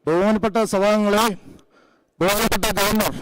ബഹുമാനപ്പെട്ട സഭാംഗങ്ങളെ, ബഹുമാനപ്പെട്ട governor,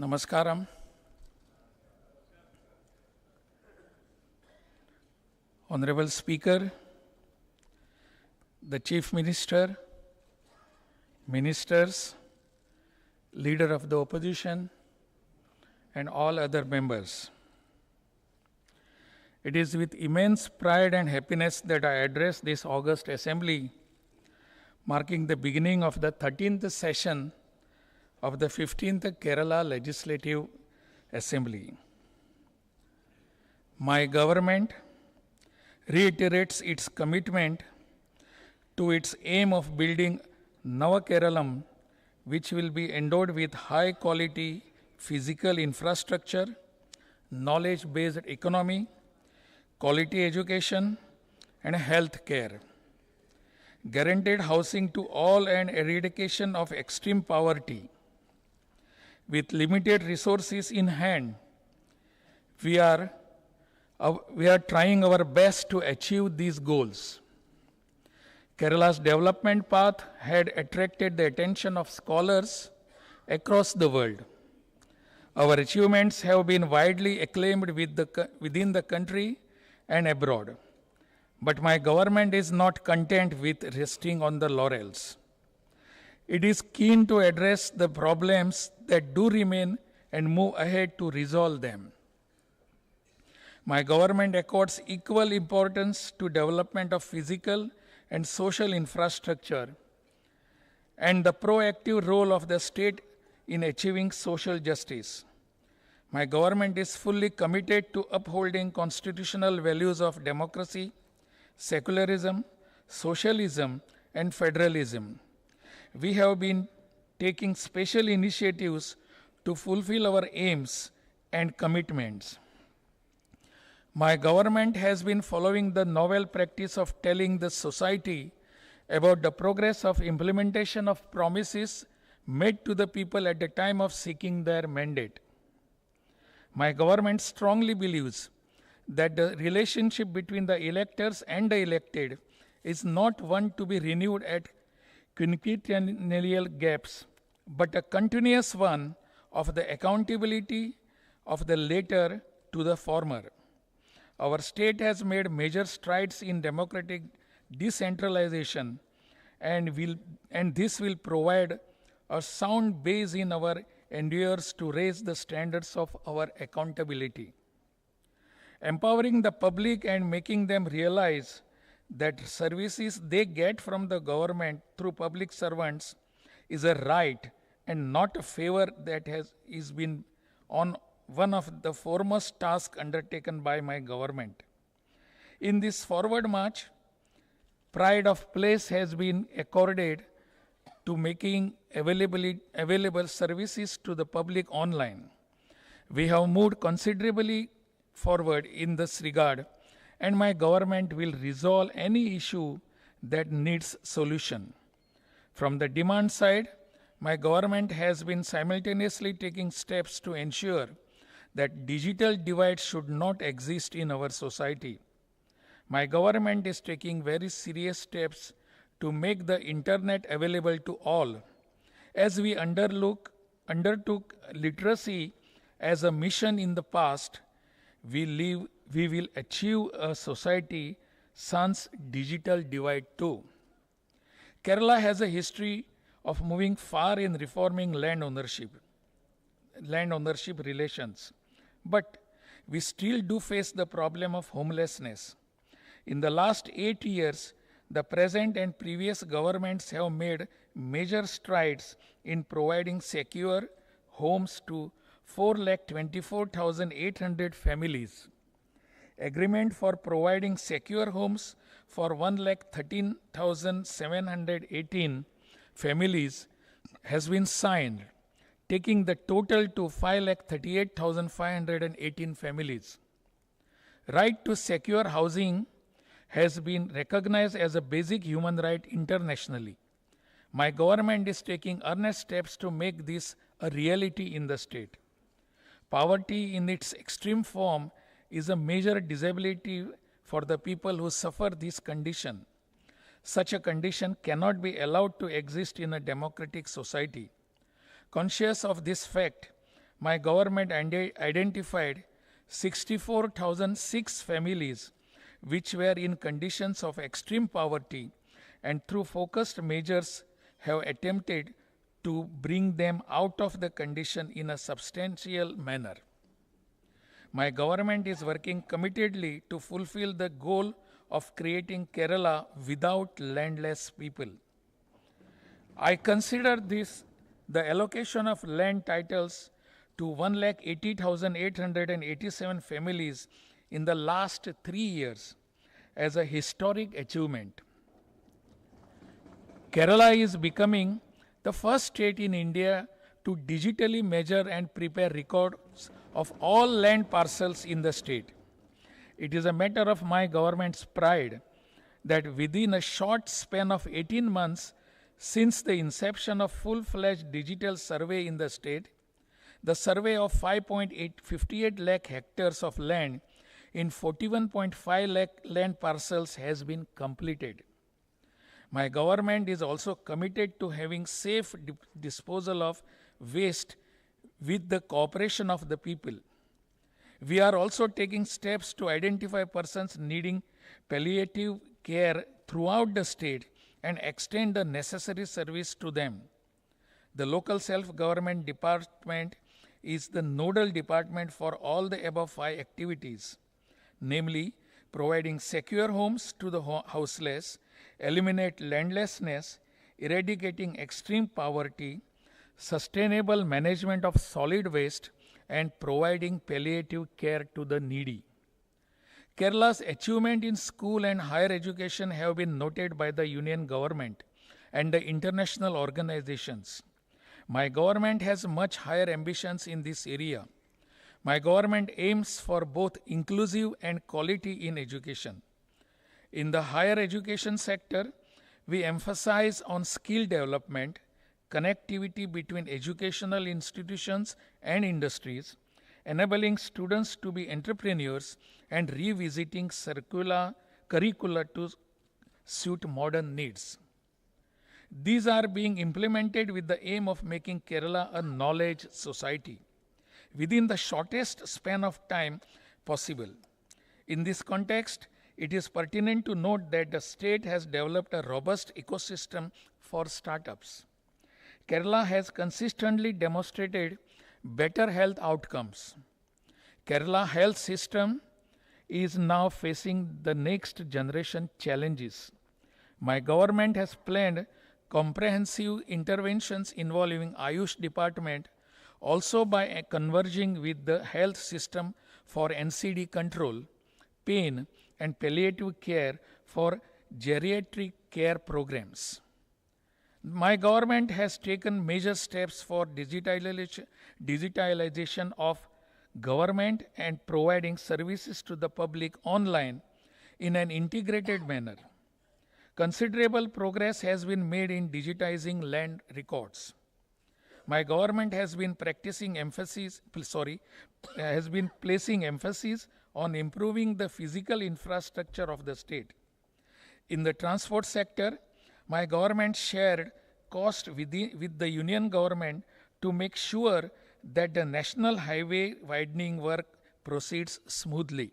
Namaskaram. Honorable Speaker, the Chief Minister, Ministers, Leader of the Opposition, and all other members. It is with immense pride and happiness that I address this August Assembly, marking the beginning of the 13th session of the 15th Kerala Legislative Assembly. My government reiterates its commitment to its aim of building Nava Keralam, which will be endowed with high quality physical infrastructure, knowledge-based economy, quality education, and health care, guaranteed housing to all and eradication of extreme poverty. With limited resources in hand, we are trying our best to achieve these goals. Kerala's development path had attracted the attention of scholars across the world. Our achievements have been widely acclaimed within the country and abroad. But my government is not content with resting on the laurels. It is keen to address the problems that do remain and move ahead to resolve them. My government accords equal importance to development of physical and social infrastructure, and the proactive role of the state in achieving social justice. My government is fully committed to upholding constitutional values of democracy, secularism, socialism, and federalism. We have been taking special initiatives to fulfill our aims and commitments. My government has been following the novel practice of telling the society about the progress of implementation of promises made to the people at the time of seeking their mandate. My government strongly believes that the relationship between the electors and the elected is not one to be renewed at quinquennial gaps, but a continuous one of the accountability of the latter to the former. Our state has made major strides in democratic decentralization, and this will provide a sound base in our endeavors to raise the standards of our accountability. Empowering the public and making them realize that services they get from the government through public servants is a right and not a favor that is been on one of the foremost tasks undertaken by my government. In this forward march, pride of place has been accorded to making available services to the public online. We have moved considerably forward in this regard, and my government will resolve any issue that needs solution. From the demand side, my government has been simultaneously taking steps to ensure that digital divide should not exist in our society. My government is taking very serious steps to make the internet available to all. As we undertook literacy as a mission in the past, we will achieve a society sans digital divide too. Kerala has a history of moving far in reforming land ownership relations. But we still do face the problem of homelessness. In the last 8 years, the present and previous governments have made major strides in providing secure homes to 4,24,800 families. Agreement for providing secure homes for 1,13,718 families has been signed, taking the total to 5,38,518 families. Right to secure housing has been recognized as a basic human right internationally. My government is taking earnest steps to make this a reality in the state. Poverty in its extreme form is a major disability for the people who suffer this condition. Such a condition cannot be allowed to exist in a democratic society. Conscious of this fact, my government identified 64,006 families which were in conditions of extreme poverty, and through focused measures have attempted to bring them out of the condition in a substantial manner. My government is working committedly to fulfill the goal of creating Kerala without landless people. I consider this the allocation of land titles to 1,80,887 families in the last 3 years as a historic achievement. Kerala is becoming the first state in India to digitally measure and prepare records of all land parcels in the state. It is a matter of my government's pride that within a short span of 18 months since the inception of full-fledged digital survey in the state, the survey of 5.58 lakh hectares of land in 41.5 lakh land parcels has been completed. My government is also committed to having safe disposal of waste with the cooperation of the people. We are also taking steps to identify persons needing palliative care throughout the state and extend the necessary service to them. The local self-government department is the nodal department for all the above 5 activities, namely providing secure homes to the houseless eliminate landlessness, eradicating extreme poverty, sustainable management of solid waste, and providing palliative care to the needy. Kerala's achievement in school and higher education have been noted by the union government and the international organizations. My government has much higher ambitions in this area. My government aims for both inclusive and quality in education. In the higher education sector, we emphasize on skill development, connectivity between educational institutions and industries, enabling students to be entrepreneurs, and revisiting curricula to suit modern needs. These are being implemented with the aim of making Kerala a knowledge society within the shortest span of time possible. In this context, it is pertinent to note that the state has developed a robust ecosystem for startups. Kerala has consistently demonstrated better health outcomes. Kerala health system is now facing the next generation challenges. My government has planned comprehensive interventions involving Ayush department also by converging with the health system for NCD control, pain and palliative care for geriatric care programs. My government has taken major steps for digitalization of government and providing services to the public online in an integrated manner. Considerable progress has been made in digitizing land records. My government has been placing emphasis on improving the physical infrastructure of the state. In the transport sector, my government shared cost with the union government to make sure that the national highway widening work proceeds smoothly.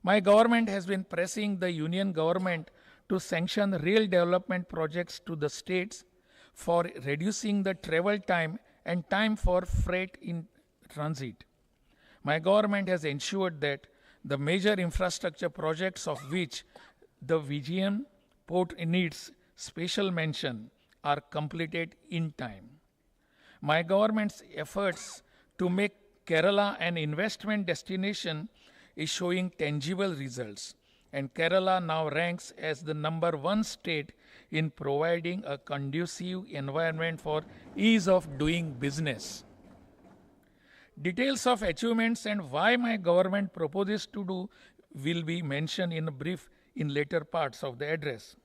My government has been pressing the union government to sanction real development projects to the states for reducing the travel time and time for freight in transit. My government has ensured that the major infrastructure projects of which the Vijayam port needs special mention are completed in time. My government's efforts to make Kerala an investment destination is showing tangible results, and Kerala now ranks as the #1 state in providing a conducive environment for ease of doing business. Details of achievements and why my government proposes to do will be mentioned in brief in later parts of the address.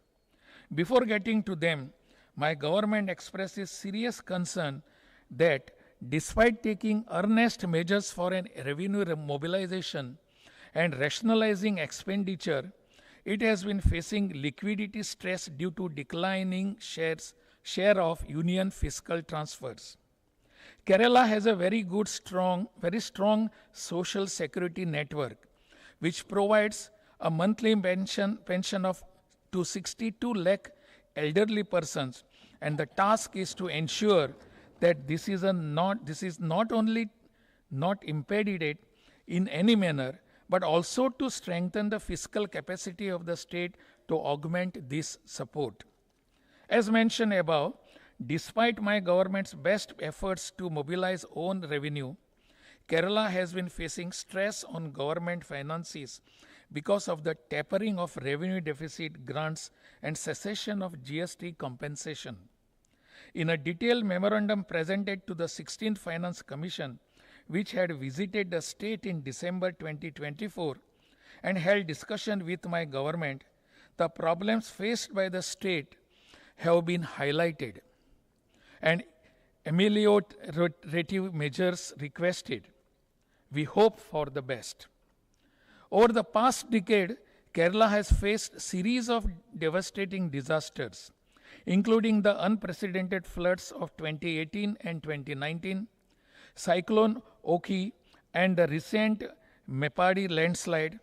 Before getting to them, my government expresses serious concern that despite taking earnest measures for an revenue mobilization and rationalizing expenditure, it has been facing liquidity stress due to declining share of union fiscal transfers. Kerala has a very strong social security network, which provides a monthly pension of 262 lakh elderly persons, and the task is to ensure that this is not only not impeded in any manner, but also to strengthen the fiscal capacity of the state to augment this support. As mentioned above, despite my government's best efforts to mobilize own revenue, Kerala has been facing stress on government finances because of the tapering of revenue deficit grants and cessation of GST compensation. In a detailed memorandum presented to the 16th Finance Commission, which had visited the state in December 2024 and held discussion with my government, the problems faced by the state have been highlighted and ameliorative measures requested. We hope for the best. Over the past decade, Kerala has faced a series of devastating disasters, including the unprecedented floods of 2018 and 2019, Cyclone Oki, and the recent Mepadi landslide.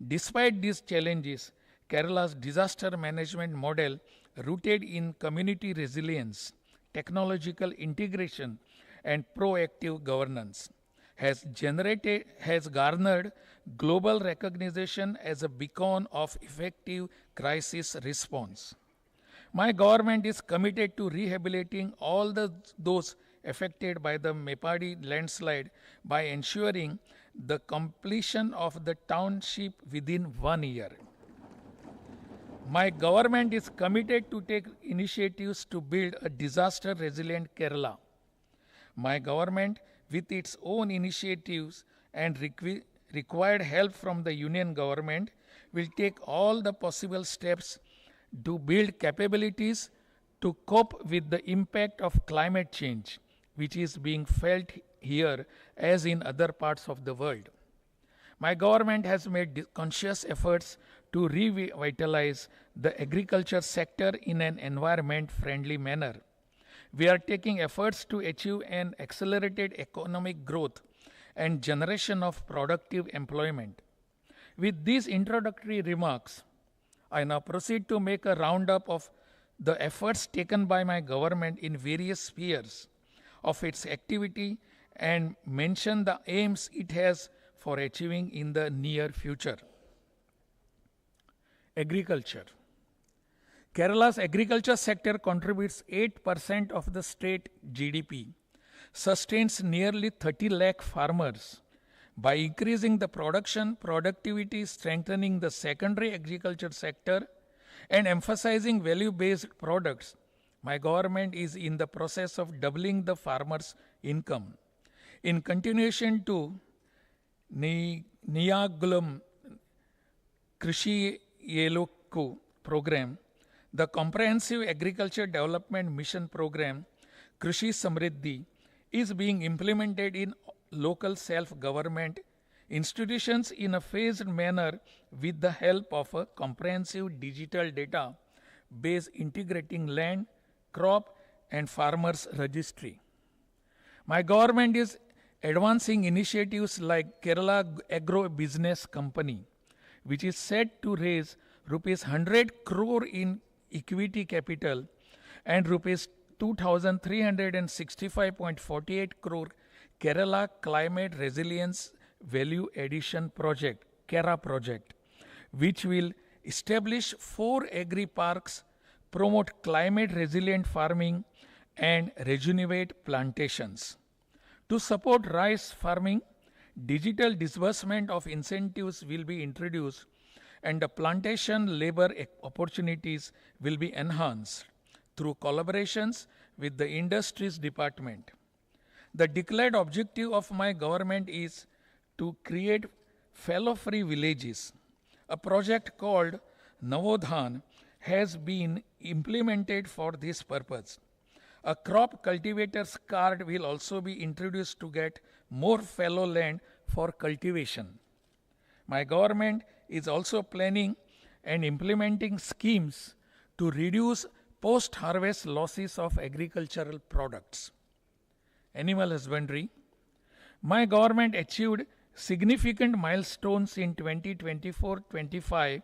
Despite these challenges, Kerala's disaster management model, rooted in community resilience, technological integration, and proactive governance, has garnered global recognition as a beacon of effective crisis response. My government is committed to rehabilitating all those affected by the Mepadi landslide by ensuring the completion of the township within 1 year. My government is committed to take initiatives to build a disaster-resilient Kerala. My government, with its own initiatives and required help from the union government, will take all the possible steps to build capabilities to cope with the impact of climate change, which is being felt here as in other parts of the world. My government has made conscious efforts to revitalize the agriculture sector in an environment-friendly manner. We are taking efforts to achieve an accelerated economic growth and generation of productive employment. With these introductory remarks, I now proceed to make a roundup of the efforts taken by my government in various spheres of its activity and mention the aims it has for achieving in the near future. Agriculture. Kerala's agriculture sector contributes 8% of the state GDP, sustains nearly 30 lakh farmers. By increasing the production, productivity, strengthening the secondary agriculture sector, and emphasizing value-based products, my government is in the process of doubling the farmers' income. In continuation to Niyamasabha Krishi Yelukku program, the Comprehensive Agriculture Development Mission program, Krishi Samriddhi, is being implemented in local self-government institutions in a phased manner with the help of a comprehensive digital data base integrating land, crop, and farmers registry. My government is advancing initiatives like Kerala Agro Business Company, which is set to raise rupees 100 crore in equity capital and rupees 2,365.48 crore Kerala Climate Resilience Value Addition Project, KERA project, which will establish 4 agri-parks, promote climate resilient farming, and rejuvenate plantations. To support rice farming, digital disbursement of incentives will be introduced and the plantation labor opportunities will be enhanced through collaborations with the industries department. The declared objective of my government is to create fallow-free villages. A project called Navodhan has been implemented for this purpose. A crop cultivator's card will also be introduced to get more fallow land for cultivation. My government is also planning and implementing schemes to reduce post-harvest losses of agricultural products. Animal husbandry. My government achieved significant milestones in 2024-25,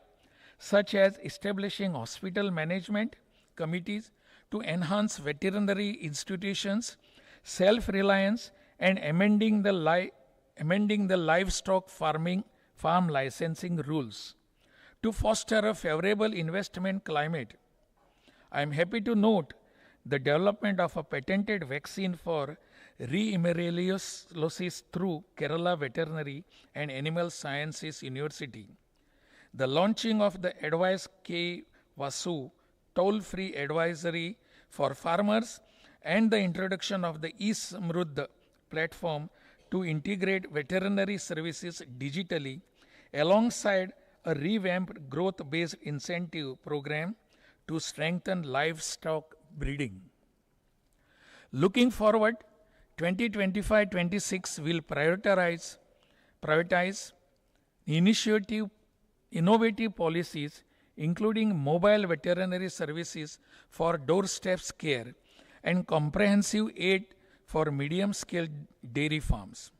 such as establishing hospital management committees to enhance veterinary institutions, self-reliance, and amending the livestock farm licensing rules to foster a favorable investment climate. I am happy to note the development of a patented vaccine for re-emereliosis through Kerala Veterinary and Animal Sciences University, the launching of the Advice K. Vasu toll-free advisory for farmers, and the introduction of the eSamruddha platform to integrate veterinary services digitally alongside a revamped growth-based incentive program to strengthen livestock breeding. Looking forward, 2025-26 will prioritize innovative policies including mobile veterinary services for doorstep care and comprehensive aid for medium-scale dairy farms.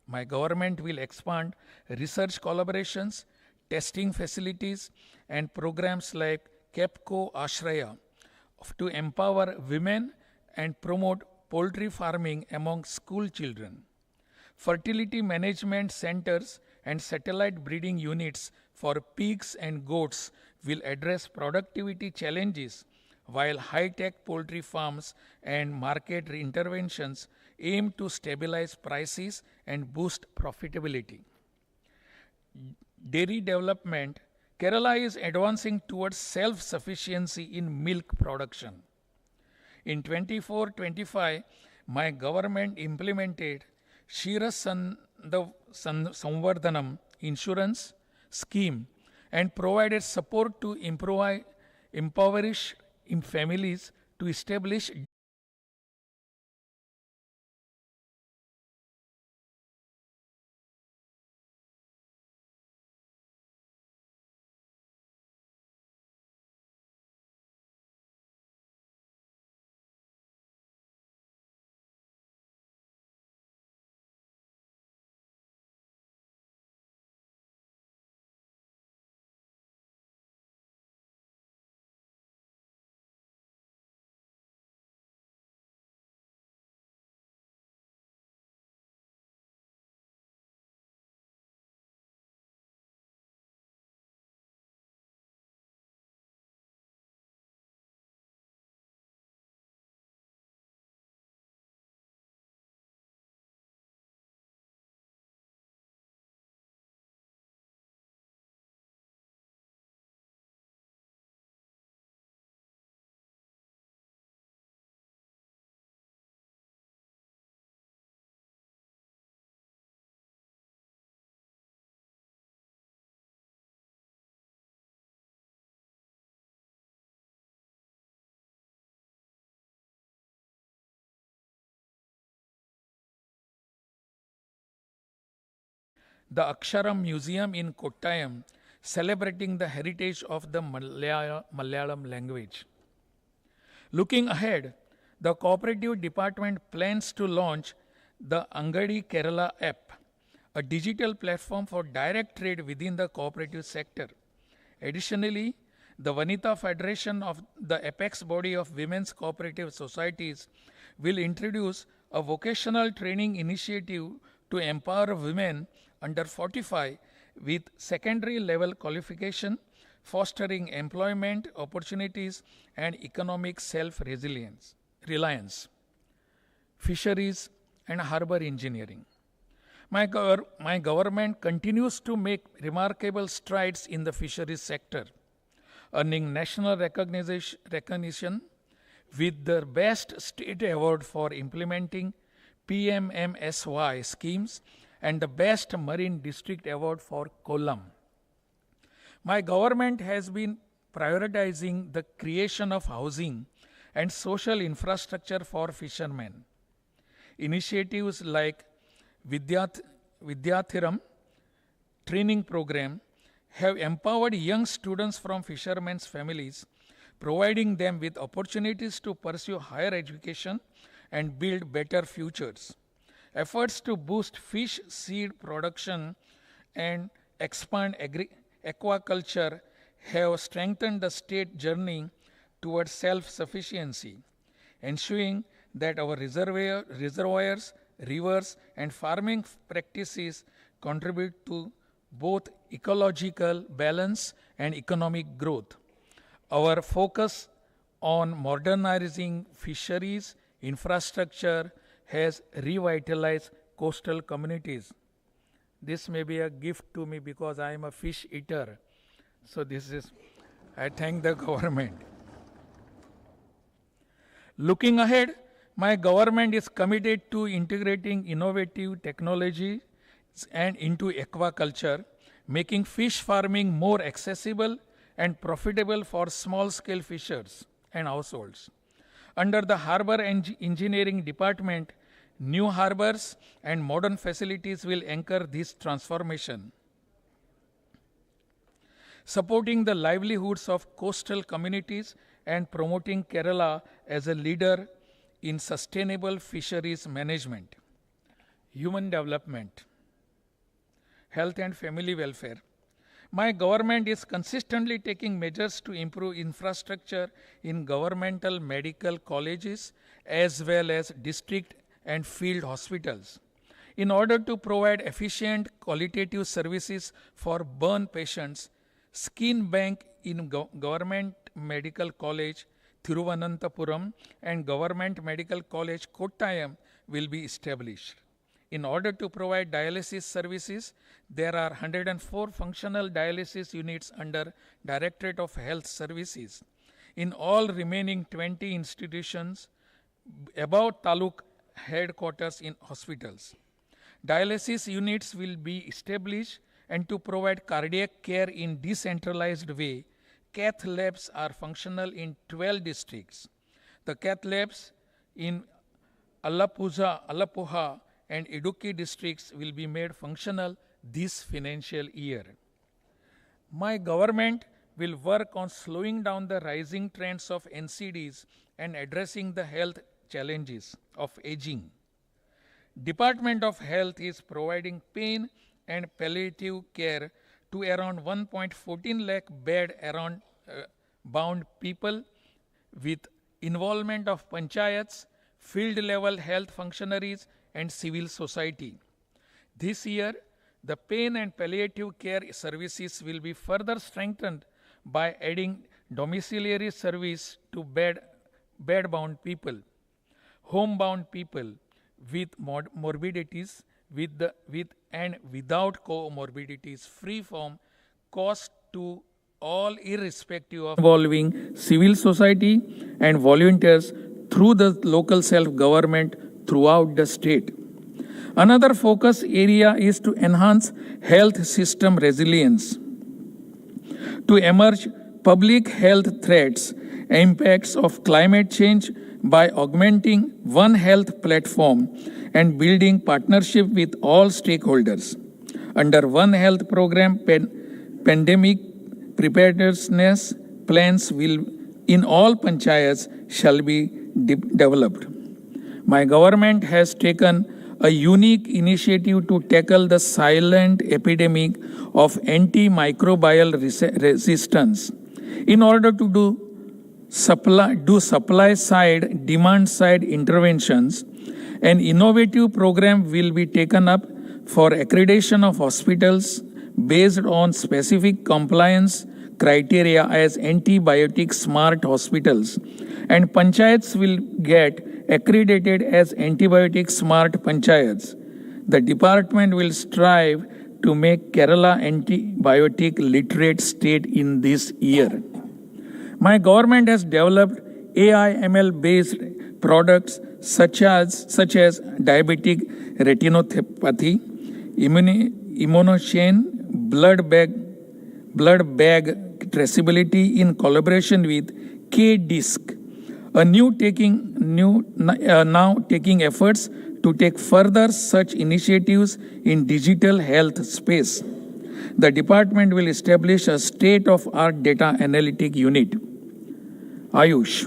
My government will expand research collaborations, testing facilities, and programs like KEPCO Ashraya to empower women and promote poultry farming among school children. fertility management centers, and satellite breeding units for pigs and goats will address productivity challenges, while high-tech poultry farms and market interventions aim to stabilize prices and boost profitability. Dairy development, Kerala is advancing towards self-sufficiency in milk production. In 24-25, my government implemented Shira Samvardhanam insurance scheme and provided support to impoverish families to establish the Aksharam Museum in Kottayam, celebrating the heritage of the Malayalam language. Looking ahead, the Cooperative Department plans to launch the Angadi Kerala app, a digital platform for direct trade within the cooperative sector. Additionally, the Vanita Federation of the apex body of women's cooperative societies will introduce a vocational training initiative to empower women under 45 with secondary level qualification, fostering employment opportunities and economic self-reliance. Fisheries and harbor engineering. My government continues to make remarkable strides in the fisheries sector, earning national recognition with the Best State Award for implementing PMMSY schemes and the Best Marine District Award for Kollam. My government has been prioritizing the creation of housing and social infrastructure for fishermen. Initiatives like Vidyathiram training program have empowered young students from fishermen's families, providing them with opportunities to pursue higher education and build better futures. Efforts to boost fish seed production and expand aquaculture have strengthened the state journey towards self-sufficiency, ensuring that our reservoirs, rivers, and farming practices contribute to both ecological balance and economic growth. Our focus on modernizing fisheries infrastructure has revitalized coastal communities. This may be a gift to me because I am a fish eater. So I thank the government. Looking ahead, my government is committed to integrating innovative technology and into aquaculture, making fish farming more accessible and profitable for small-scale fishers and households. Under the Harbour Engineering Department, new harbors and modern facilities will anchor this transformation. Supporting the livelihoods of coastal communities and promoting Kerala as a leader in sustainable fisheries management. Human development, health and family welfare. My government is consistently taking measures to improve infrastructure in governmental medical colleges as well as district and field hospitals. In order to provide efficient qualitative services for burn patients, Skin Bank in Government Medical College, Thiruvananthapuram and Government Medical College, Kottayam will be established. In order to provide dialysis services, there are 104 functional dialysis units under Directorate of Health Services. In all remaining 20 institutions above taluk headquarters in hospitals. Dialysis units will be established, and to provide cardiac care in decentralized way, cath labs are functional in 12 districts. The cath labs in Alappuzha and Idukki districts will be made functional this financial year. My government will work on slowing down the rising trends of NCDs and addressing the health challenges of aging. Department of Health is providing pain and palliative care to around 1.14 lakh bed around bound people with involvement of panchayats, field level health functionaries and civil society. This year, the pain and palliative care services will be further strengthened by adding domiciliary service to bed-bound people, homebound people with morbidities, with and without comorbidities, free from cost to all irrespective of involving civil society and volunteers through the local self-government throughout the state. Another focus area is to enhance health system resilience, to emerge public health threats, impacts of climate change by augmenting One Health platform and building partnership with all stakeholders. Under One Health program, pandemic preparedness plans will in all panchayats shall be developed. My government has taken a unique initiative to tackle the silent epidemic of antimicrobial resistance. In order to do supply side, demand side interventions, an innovative program will be taken up for accreditation of hospitals based on specific compliance criteria as antibiotic smart hospitals, and panchayats will get accredited as antibiotic smart panchayats. The department will strive to make Kerala antibiotic literate state in this year. My government has developed AI/ML based products such as diabetic retinopathy, immunochain, blood bag traceability in collaboration with K-Disc. Now taking efforts to take further such initiatives in digital health space. The department will establish a state-of-art data analytic unit. Ayush.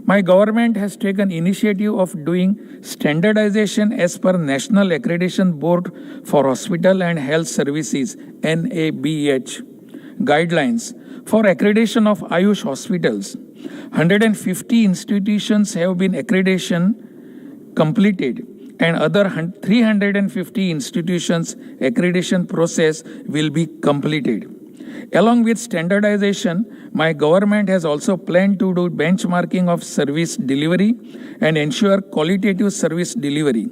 My government has taken initiative of doing standardization as per National Accreditation Board for Hospital and Health Services (NABH) guidelines for accreditation of Ayush hospitals. 150 institutions have been accreditation completed, and other 350 institutions accreditation process will be completed. Along with standardization, my government has also planned to do benchmarking of service delivery and ensure qualitative service delivery.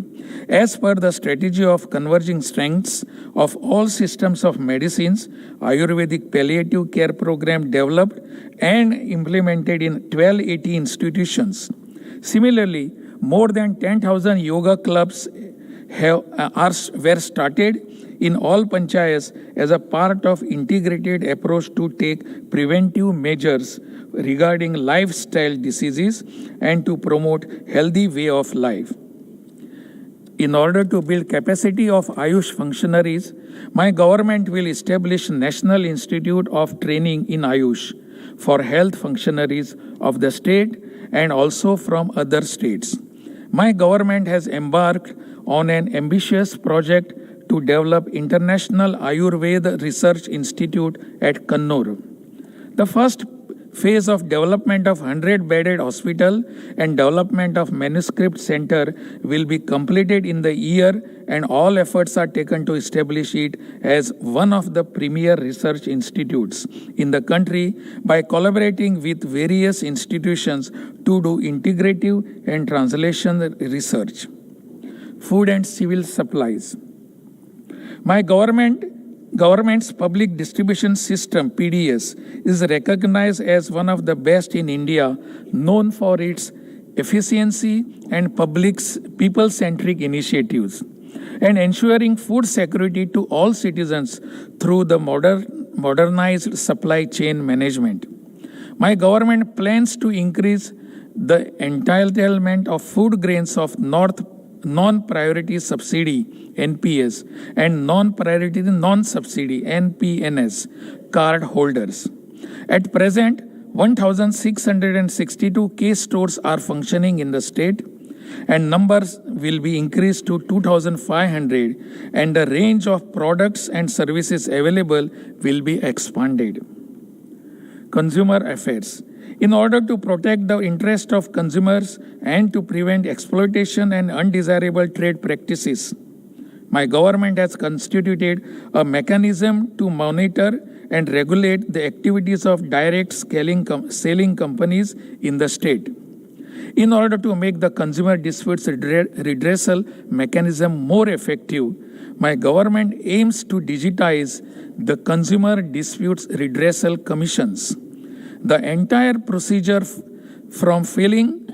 As per the strategy of converging strengths of all systems of medicines, Ayurvedic palliative care program developed and implemented in 1280 institutions. Similarly, more than 10,000 yoga clubs were started in all panchayats as a part of integrated approach to take preventive measures regarding lifestyle diseases and to promote healthy way of life. In order to build capacity of Ayush functionaries, my government will establish National Institute of Training in Ayush for health functionaries of the state and also from other states. My government has embarked on an ambitious project to develop International Ayurveda Research Institute at Kannur. The first phase of development of 100-bedded hospital and development of manuscript center will be completed in the year, and all efforts are taken to establish it as one of the premier research institutes in the country by collaborating with various institutions to do integrative and translation research. Food and civil supplies. My government's public distribution system, PDS, is recognized as one of the best in India, known for its efficiency and people-centric initiatives, and ensuring food security to all citizens through the modernized supply chain management. My government plans to increase the entitlement of food grains of non-priority subsidy NPS and non-priority non-subsidy NPNS card holders. At present, 1,662 K stores are functioning in the state, and numbers will be increased to 2,500, and the range of products and services available will be expanded. Consumer affairs. In order to protect the interest of consumers and to prevent exploitation and undesirable trade practices, my government has constituted a mechanism to monitor and regulate the activities of direct selling companies in the state. In order to make the consumer disputes redressal mechanism more effective, my government aims to digitize the consumer disputes redressal commissions. The entire procedure from filing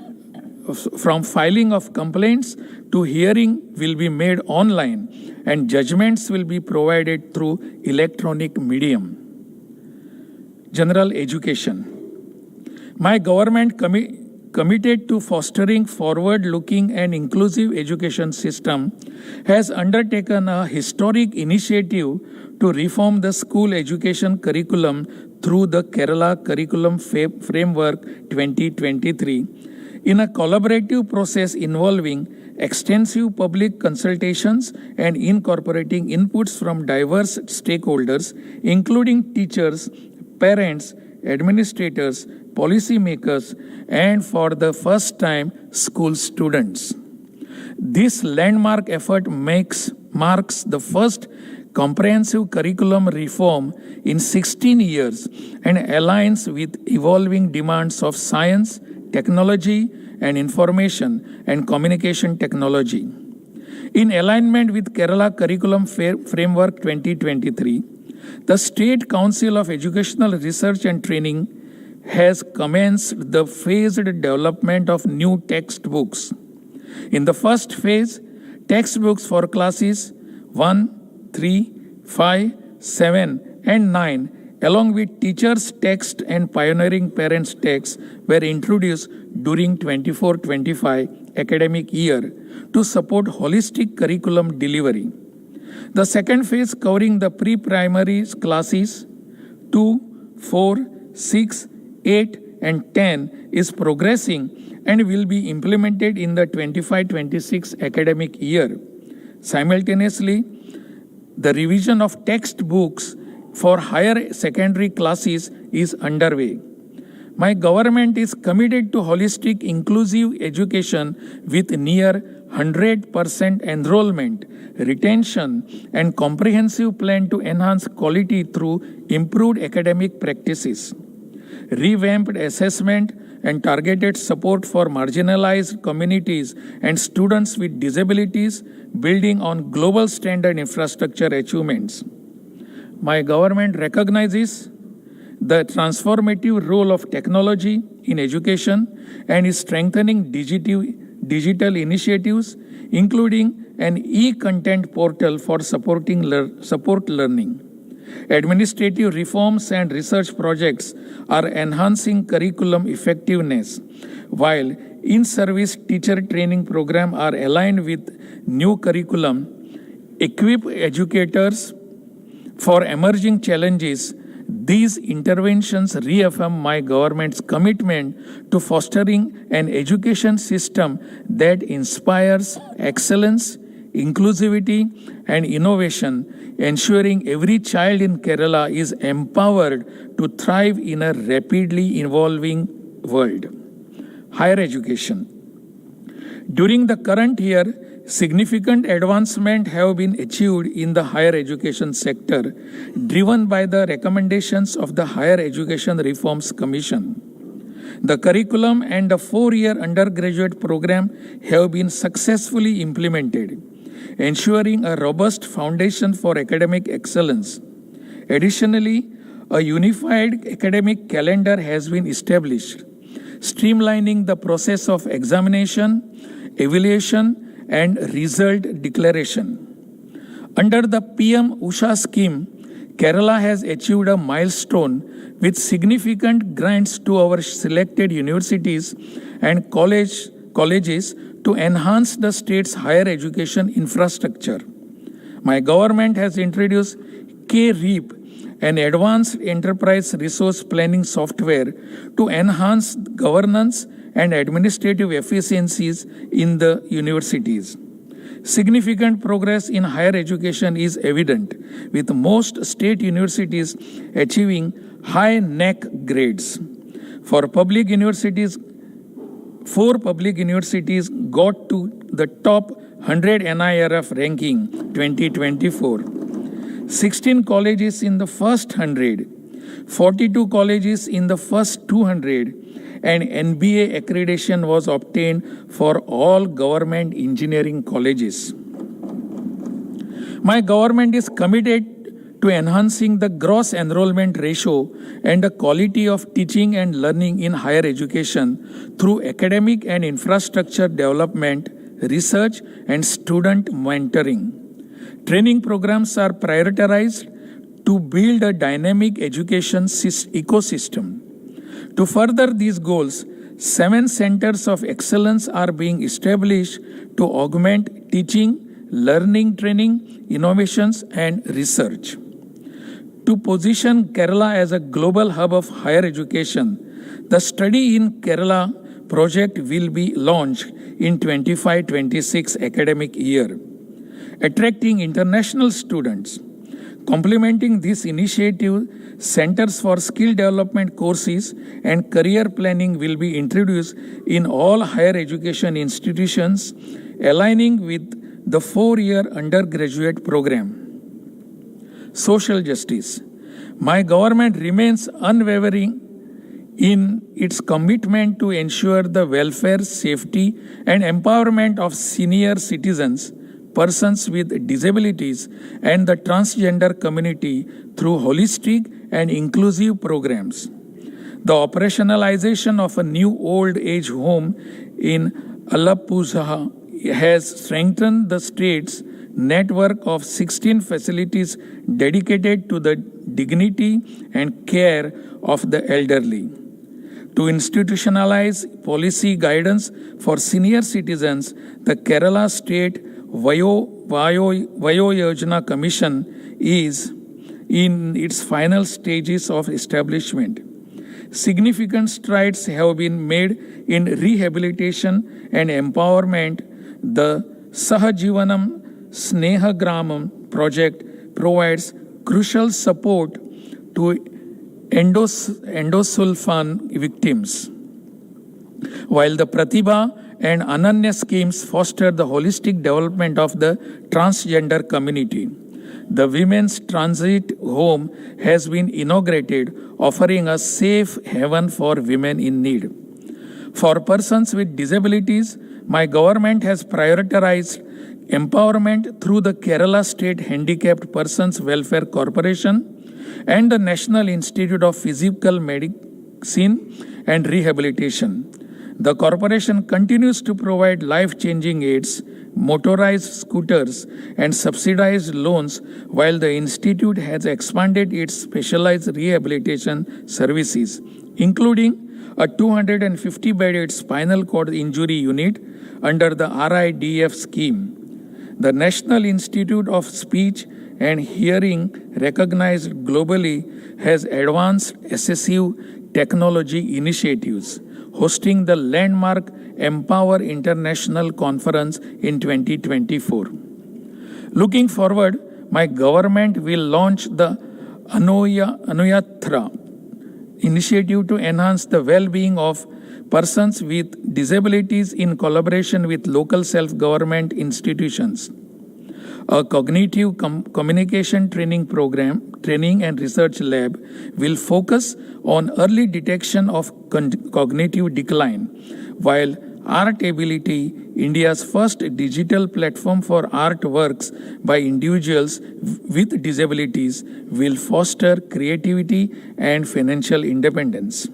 of complaints to hearing will be made online, and judgments will be provided through electronic medium. General education. My government committed to fostering forward-looking and inclusive education system has undertaken a historic initiative to reform the school education curriculum through the Kerala Curriculum Framework 2023 in a collaborative process involving extensive public consultations and incorporating inputs from diverse stakeholders, including teachers, parents, administrators, policymakers, and for the first time, school students. This landmark effort marks the first comprehensive curriculum reform in 16 years and aligns with evolving demands of science, technology, and information and communication technology. In alignment with Kerala Curriculum Framework 2023, the State Council of Educational Research and Training has commenced the phased development of new textbooks. In the first phase, textbooks for classes 1, 3, 5, 7, and 9, along with teachers' text and pioneering parents' text, were introduced during 24-25 academic year to support holistic curriculum delivery. The second phase, covering the pre-primary classes 2, 4, 6, 8, and 10, is progressing and will be implemented in the 25-26 academic year. Simultaneously, the revision of textbooks for higher secondary classes is underway. My government is committed to holistic inclusive education with near 100% enrollment, retention, and comprehensive plan to enhance quality through improved academic practices, revamped assessment, and targeted support for marginalized communities and students with disabilities, building on global standard infrastructure achievements. My government recognizes the transformative role of technology in education and is strengthening digital initiatives, including an e-content portal for support learning. Administrative reforms and research projects are enhancing curriculum effectiveness, while in-service teacher training programs are aligned with new curriculum, equip educators for emerging challenges. These interventions reaffirm my government's commitment to fostering an education system that inspires excellence, inclusivity, and innovation, ensuring every child in Kerala is empowered to thrive in a rapidly evolving world. Higher education. During the current year, significant advancement have been achieved in the higher education sector, driven by the recommendations of the Higher Education Reforms Commission. The curriculum and the 4-year undergraduate program have been successfully implemented, ensuring a robust foundation for academic excellence. Additionally, a unified academic calendar has been established, streamlining the process of examination, evaluation, and result declaration. Under the PM Usha scheme, Kerala has achieved a milestone with significant grants to our selected universities and colleges to enhance the state's higher education infrastructure. My government has introduced KREAP, an advanced enterprise resource planning software, to enhance governance and administrative efficiencies in the universities. Significant progress in higher education is evident, with most state universities achieving high NAC grades. 4 public universities got to the top 100 NIRF ranking 2024. 16 colleges in the first 100, 42 colleges in the first 200, and NBA accreditation was obtained for all government engineering colleges. My government is committed to enhancing the gross enrollment ratio and the quality of teaching and learning in higher education through academic and infrastructure development, research, and student mentoring. Training programs are prioritized to build a dynamic education ecosystem. To further these goals, 7 centers of excellence are being established to augment teaching, learning, training, innovations, and research. To position Kerala as a global hub of higher education, the Study in Kerala project will be launched in 25-26 academic year, attracting international students. Complementing this initiative, centers for skill development courses and career planning will be introduced in all higher education institutions, aligning with the 4-year undergraduate program. Social justice. My government remains unwavering in its commitment to ensure the welfare, safety, and empowerment of senior citizens, persons with disabilities, and the transgender community through holistic and inclusive programs. The operationalization of a new old age home in Alappuzha has strengthened the state's network of 16 facilities dedicated to the dignity and care of the elderly. To institutionalize policy guidance for senior citizens, the Kerala State Vayo Yojana Commission is in its final stages of establishment. Significant strides have been made in rehabilitation and empowerment. The Sahajivanam Sneha Gramam project provides crucial support to endosulfan victims, while the Pratibha and Ananya schemes foster the holistic development of the transgender community. The Women's Transit Home has been inaugurated, offering a safe haven for women in need. For persons with disabilities, my government has prioritized empowerment through the Kerala State Handicapped Persons Welfare Corporation and the National Institute of Physical Medicine and Rehabilitation. The corporation continues to provide life-changing aids, motorized scooters, and subsidized loans, while the institute has expanded its specialized rehabilitation services, including a 250-bedded spinal cord injury unit under the RIDF scheme. The National Institute of Speech and Hearing, recognized globally, has advanced assistive technology initiatives, hosting the landmark Empower International Conference in 2024. Looking forward, my government will launch the Anuyatra initiative to enhance the well-being of persons with disabilities in collaboration with local self-government institutions. A cognitive communication training and research lab will focus on early detection of cognitive decline, while Art Ability, India's first digital platform for artworks by individuals with disabilities, will foster creativity and financial independence.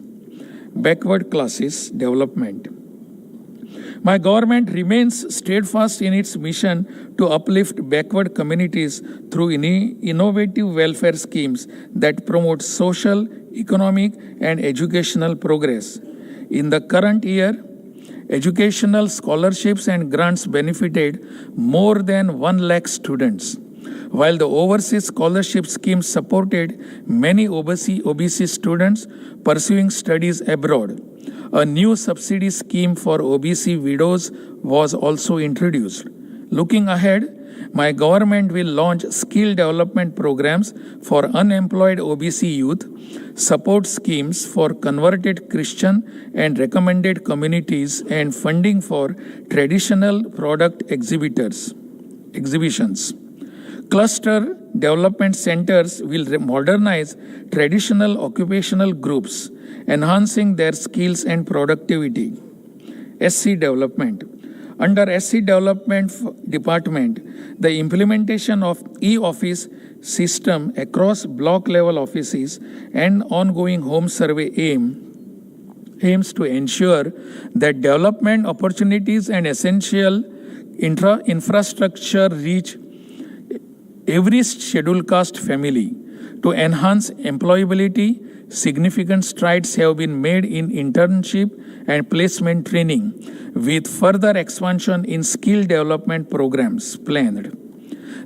Backward classes development. My government remains steadfast in its mission to uplift backward communities through innovative welfare schemes that promote social, economic, and educational progress. In the current year, educational scholarships and grants benefited more than 1 lakh students, while the overseas scholarship scheme supported many OBC students pursuing studies abroad. A new subsidy scheme for OBC widows was also introduced. Looking ahead, my government will launch skill development programs for unemployed OBC youth, support schemes for converted Christian and recommended communities, and funding for traditional product exhibitions. Cluster development centers will modernize traditional occupational groups, enhancing their skills and productivity. SC development. Under SC Development Department, the implementation of e-office system across block-level offices and ongoing home survey aims to ensure that development opportunities and essential infrastructure reach every scheduled caste family. To enhance employability, significant strides have been made in internship and placement training, with further expansion in skill development programs planned.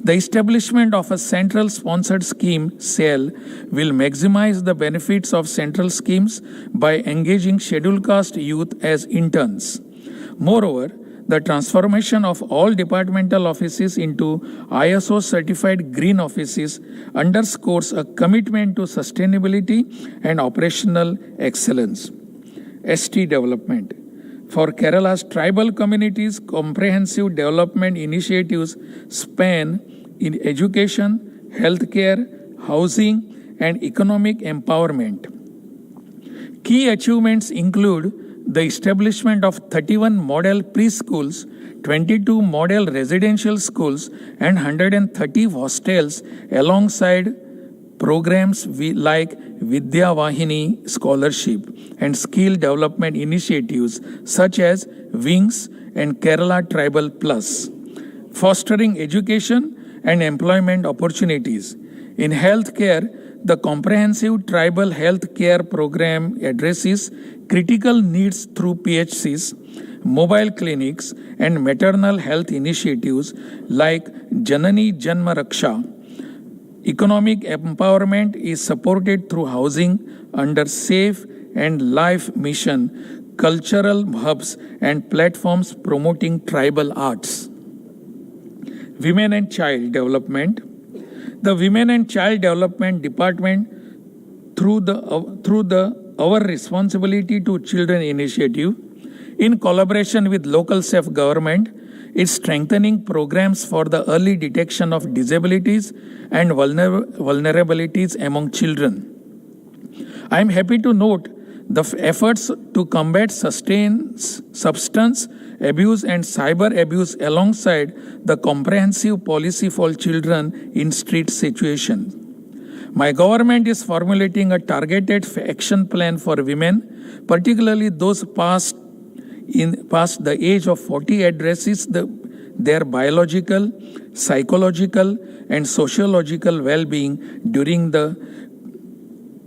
The establishment of a central sponsored scheme cell will maximize the benefits of central schemes by engaging scheduled caste youth as interns. Moreover, the transformation of all departmental offices into ISO certified green offices underscores a commitment to sustainability and operational excellence. ST development. For Kerala's tribal communities, comprehensive development initiatives span in education, healthcare, housing, and economic empowerment. Key achievements include the establishment of 31 model preschools, 22 model residential schools, and 130 hostels, alongside programs like Vidya Vahini Scholarship and skill development initiatives such as Wings and Kerala Tribal Plus, fostering education and employment opportunities. In healthcare, the comprehensive tribal health care program addresses critical needs through PHCs, mobile clinics, and maternal health initiatives like Janani Janma Raksha. Economic empowerment is supported through housing under Safe and Life Mission, cultural hubs, and platforms promoting tribal arts. Women and Child Development. The Women and Child Development Department, through the Our Responsibility to Children initiative, in collaboration with local self-government, is strengthening programs for the early detection of disabilities and vulnerabilities among children. I am happy to note the efforts to combat substance abuse and cyber abuse alongside the comprehensive policy for children in street situations. My government is formulating a targeted action plan for women, particularly those past the age of 40, addresses their biological, psychological, and sociological well-being during the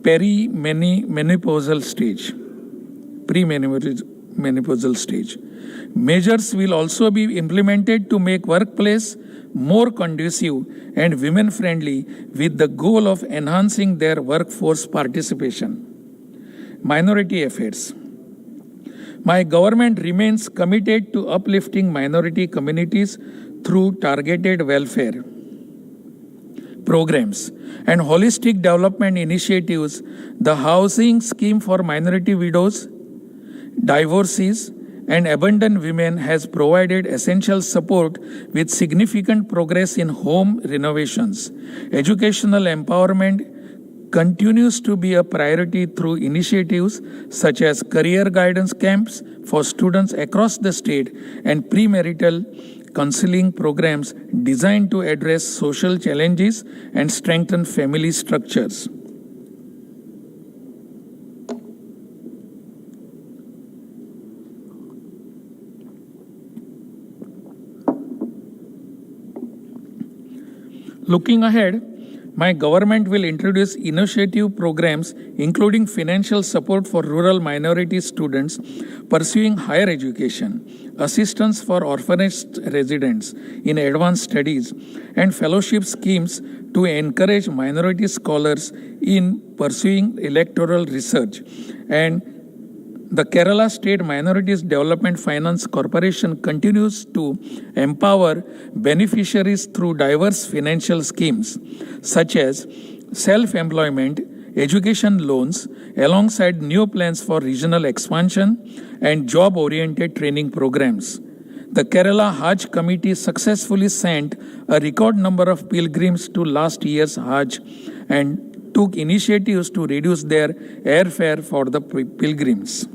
premenopausal stage. Measures will also be implemented to make workplace more conducive and women-friendly with the goal of enhancing their workforce participation. Minority affairs. My government remains committed to uplifting minority communities through targeted welfare. programs and holistic development initiatives. The housing scheme for minority widows, divorcees, and abandoned women has provided essential support with significant progress in home renovations. Educational empowerment continues to be a priority through initiatives such as career guidance camps for students across the state and premarital counseling programs designed to address social challenges and strengthen family structures. Looking ahead, my government will introduce initiative programs including financial support for rural minority students pursuing higher education, assistance for orphanage residents in advanced studies, and fellowship schemes to encourage minority scholars in pursuing electoral research. And the Kerala State Minorities Development Finance Corporation continues to empower beneficiaries through diverse financial schemes such as self-employment, education loans, alongside new plans for regional expansion and job-oriented training programs. The Kerala Hajj Committee successfully sent a record number of pilgrims to last year's Hajj and took initiatives to reduce their airfare for the pilgrims.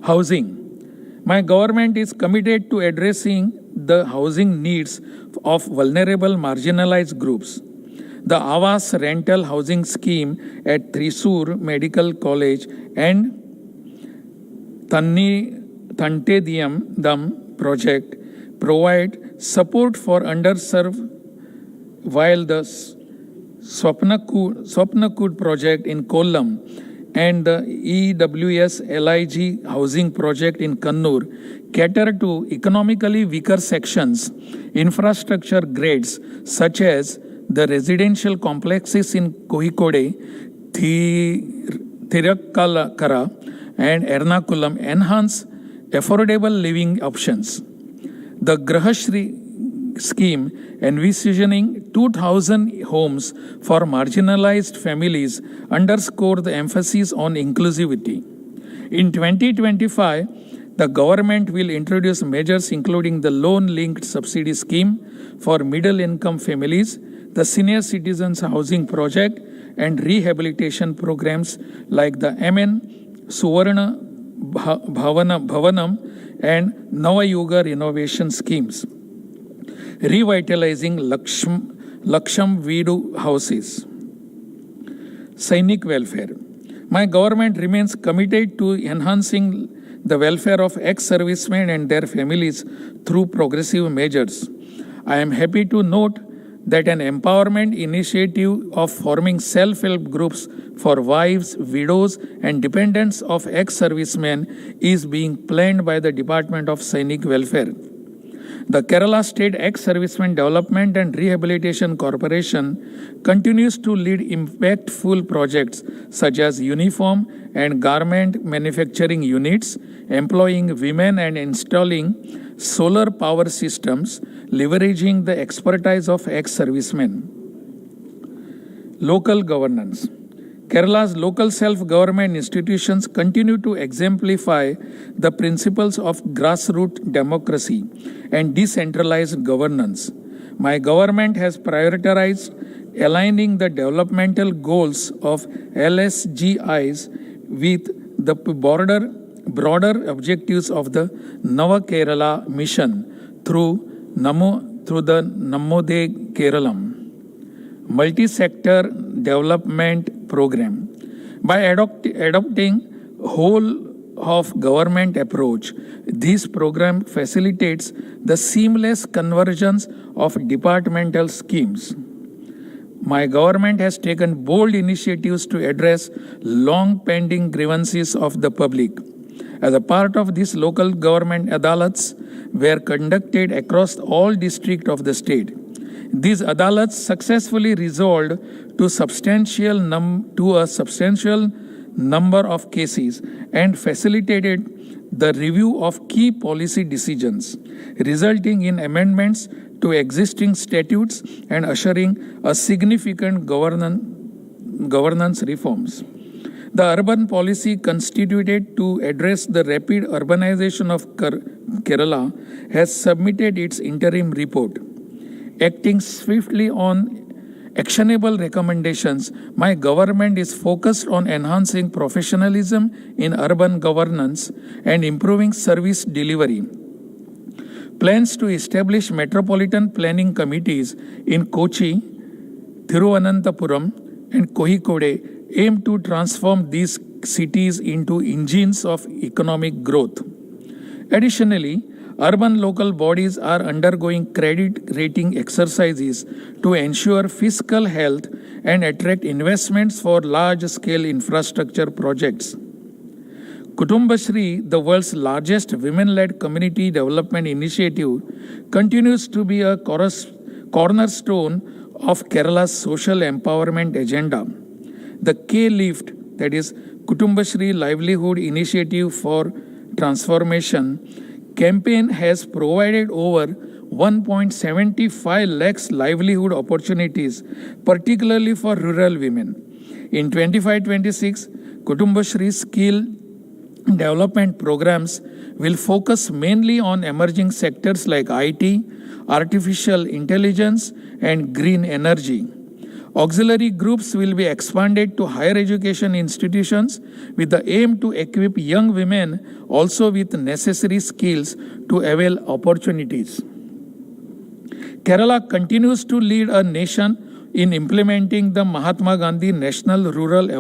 Housing. My government is committed to addressing the housing needs of vulnerable marginalized groups. The Avas Rental Housing Scheme at Thrissur Medical College and Thantediyam Dam project provide support for underserved, while the Swapnakud project in Kollam and the EWS LIG housing project in Kannur cater to economically weaker sections. Infrastructure grades such as the residential complexes in Kozhikode, Thirakkara and Ernakulam enhance affordable living options. The Grahashri scheme envisioning 2,000 homes for marginalized families underscore the emphasis on inclusivity. In 2025, the government will introduce measures including the loan-linked subsidy scheme for middle-income families, the senior citizens housing project, and rehabilitation programs like the MN Suvarna Bhavanam and Navayuga renovation schemes, revitalizing Laksham Vidu houses. Sainik welfare. My government remains committed to enhancing the welfare of ex-servicemen and their families through progressive measures. I am happy to note that an empowerment initiative of forming self-help groups for wives, widows, and dependents of ex-servicemen is being planned by the Department of Sainik Welfare. The Kerala State Ex-Servicemen Development and Rehabilitation Corporation continues to lead impactful projects such as uniform and garment manufacturing units, employing women and installing solar power systems, leveraging the expertise of ex-servicemen. Local governance. Kerala's local self-government institutions continue to exemplify the principles of grassroots democracy and decentralized governance. My government has prioritized aligning the developmental goals of LSGIs with the broader objectives of the Nava Kerala mission through the Namode Keralam multi-sector development program. By adopting whole of government approach, this program facilitates the seamless convergence of departmental schemes. My government has taken bold initiatives to address long-pending grievances of the public. As a part of this, local government adalats were conducted across all districts of the state. These adalats successfully resolved to a substantial number of cases and facilitated the review of key policy decisions, resulting in amendments to existing statutes and ushering a significant governance reforms. The urban policy constituted to address the rapid urbanization of Kerala has submitted its interim report. Acting swiftly on actionable recommendations, my government is focused on enhancing professionalism in urban governance and improving service delivery. Plans to establish metropolitan planning committees in Kochi, Thiruvananthapuram, and Kozhikode aim to transform these cities into engines of economic growth. Additionally, urban local bodies are undergoing credit rating exercises to ensure fiscal health and attract investments for large-scale infrastructure projects. Kutumbashri, the world's largest women-led community development initiative, continues to be a cornerstone of Kerala's social empowerment agenda. The K-Lift, that is Kutumbashri Livelihood Initiative for Transformation, campaign has provided over 1.75 lakhs livelihood opportunities, particularly for rural women. In 25-26, Kutumbashri skill development programs will focus mainly on emerging sectors like IT, artificial intelligence, and green energy. Auxiliary groups will be expanded to higher education institutions with the aim to equip young women also with necessary skills to avail opportunities. Kerala continues to lead a nation in implementing the Mahatma Gandhi National Rural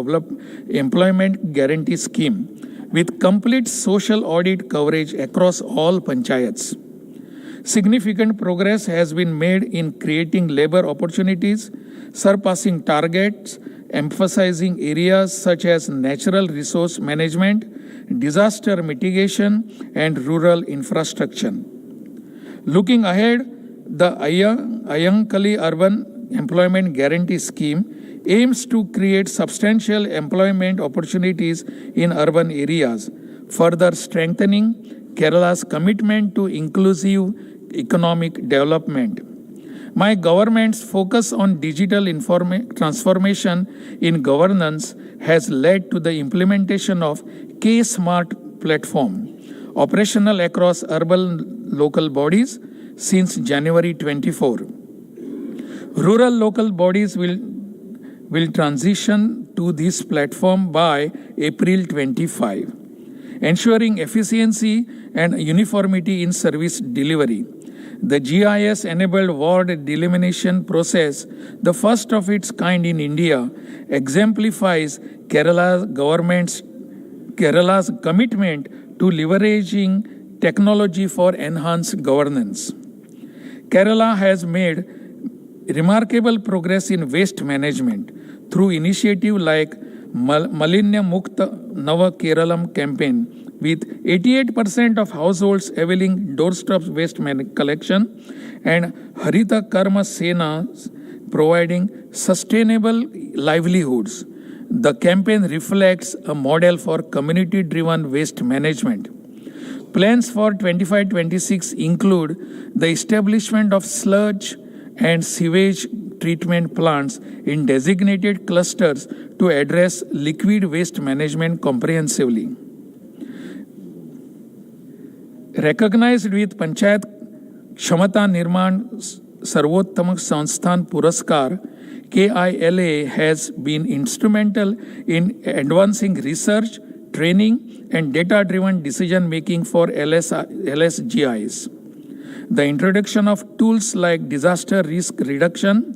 Employment Guarantee Scheme with complete social audit coverage across all panchayats. Significant progress has been made in creating labor opportunities, surpassing targets, emphasizing areas such as natural resource management, disaster mitigation, and rural infrastructure. Looking ahead, the Ayankali Urban Employment Guarantee Scheme aims to create substantial employment opportunities in urban areas, further strengthening Kerala's commitment to inclusive economic development. My government's focus on digital transformation in governance has led to the implementation of K-Smart platform, operational across urban local bodies since January 24. Rural local bodies will transition to this platform by April 25, ensuring efficiency and uniformity in service delivery. The GIS-enabled ward delimitation process, the first of its kind in India, exemplifies Kerala's commitment to leveraging technology for enhanced governance. Kerala has made remarkable progress in waste management through initiatives like Malinya Mukta Nava Keralam campaign, with 88% of households availing doorstep waste collection, and Harita Karma Sena providing sustainable livelihoods. The campaign reflects a model for community-driven waste management. Plans for 25-26 include the establishment of sludge and sewage treatment plants in designated clusters to address liquid waste management comprehensively. Recognized with Panchayat Kshamata Nirman Sarvottama Sansthan Puraskar, KILA has been instrumental in advancing research, training, and data-driven decision-making for LSGIs. The introduction of tools like disaster risk reduction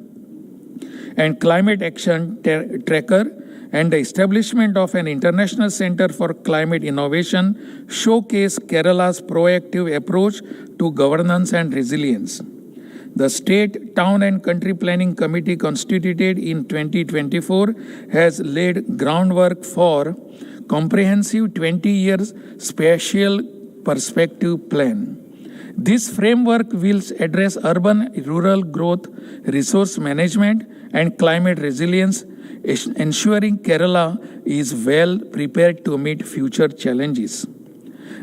and climate action tracker and the establishment of an international center for climate innovation showcase Kerala's proactive approach to governance and resilience. The State, Town and Country Planning Committee constituted in 2024 has laid groundwork for comprehensive 20-year spatial perspective plan. This framework will address urban-rural growth, resource management, and climate resilience, ensuring Kerala is well prepared to meet future challenges.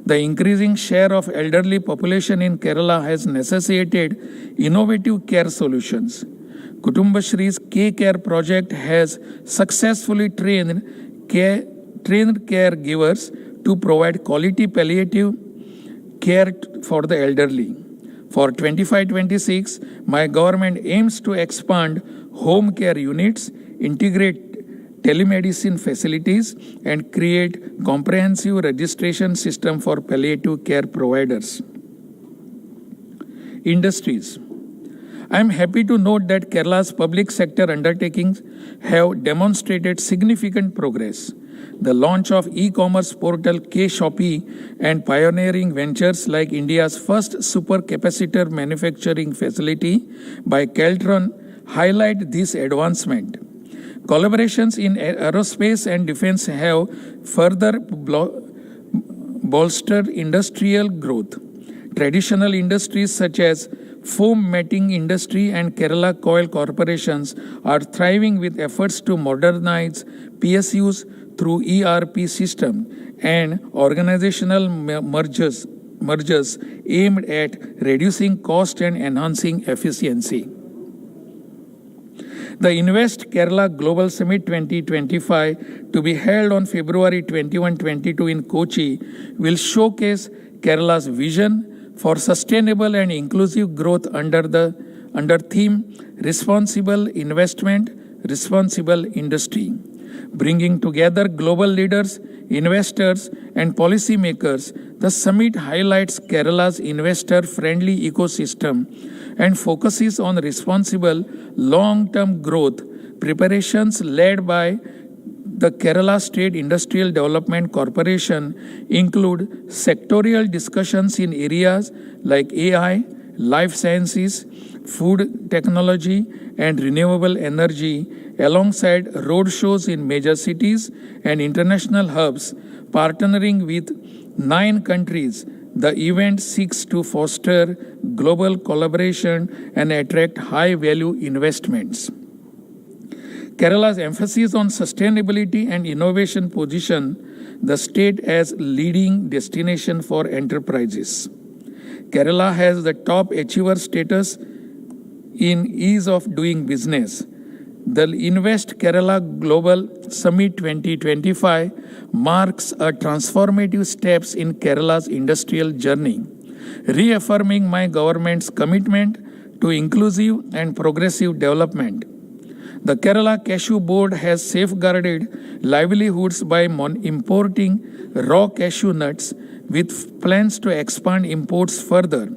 The increasing share of elderly population in Kerala has necessitated innovative care solutions. Kutumbashree's K-Care project has successfully trained caregivers to provide quality palliative care for the elderly. For 25-26, my government aims to expand home care units, integrate telemedicine facilities, and create comprehensive registration system for palliative care providers. Industries. I am happy to note that Kerala's public sector undertakings have demonstrated significant progress. The launch of e-commerce portal K-Shopee and pioneering ventures like India's first supercapacitor manufacturing facility by Keltron highlight this advancement. Collaborations in aerospace and defense have further bolstered industrial growth. Traditional industries such as foam matting industry and Kerala Coil corporations are thriving with efforts to modernize PSUs through ERP system and organizational mergers aimed at reducing cost and enhancing efficiency. The Invest Kerala Global Summit 2025, to be held on February 21-22 in Kochi, will showcase Kerala's vision for sustainable and inclusive growth under theme Responsible Investment, Responsible Industry. Bringing together global leaders, investors, and policymakers, the summit highlights Kerala's investor-friendly ecosystem and focuses on responsible long-term growth. Preparations led by the Kerala State Industrial Development Corporation include sectorial discussions in areas like AI, life sciences, food technology, and renewable energy, alongside roadshows in major cities and international hubs. Partnering with 9 countries, the event seeks to foster global collaboration and attract high-value investments. Kerala's emphasis on sustainability and innovation position the state as leading destination for enterprises. Kerala has the top achiever status in ease of doing business. The Invest Kerala Global Summit 2025 marks a transformative steps in Kerala's industrial journey, reaffirming my government's commitment to inclusive and progressive development. The Kerala Cashew Board has safeguarded livelihoods by importing raw cashew nuts with plans to expand imports further.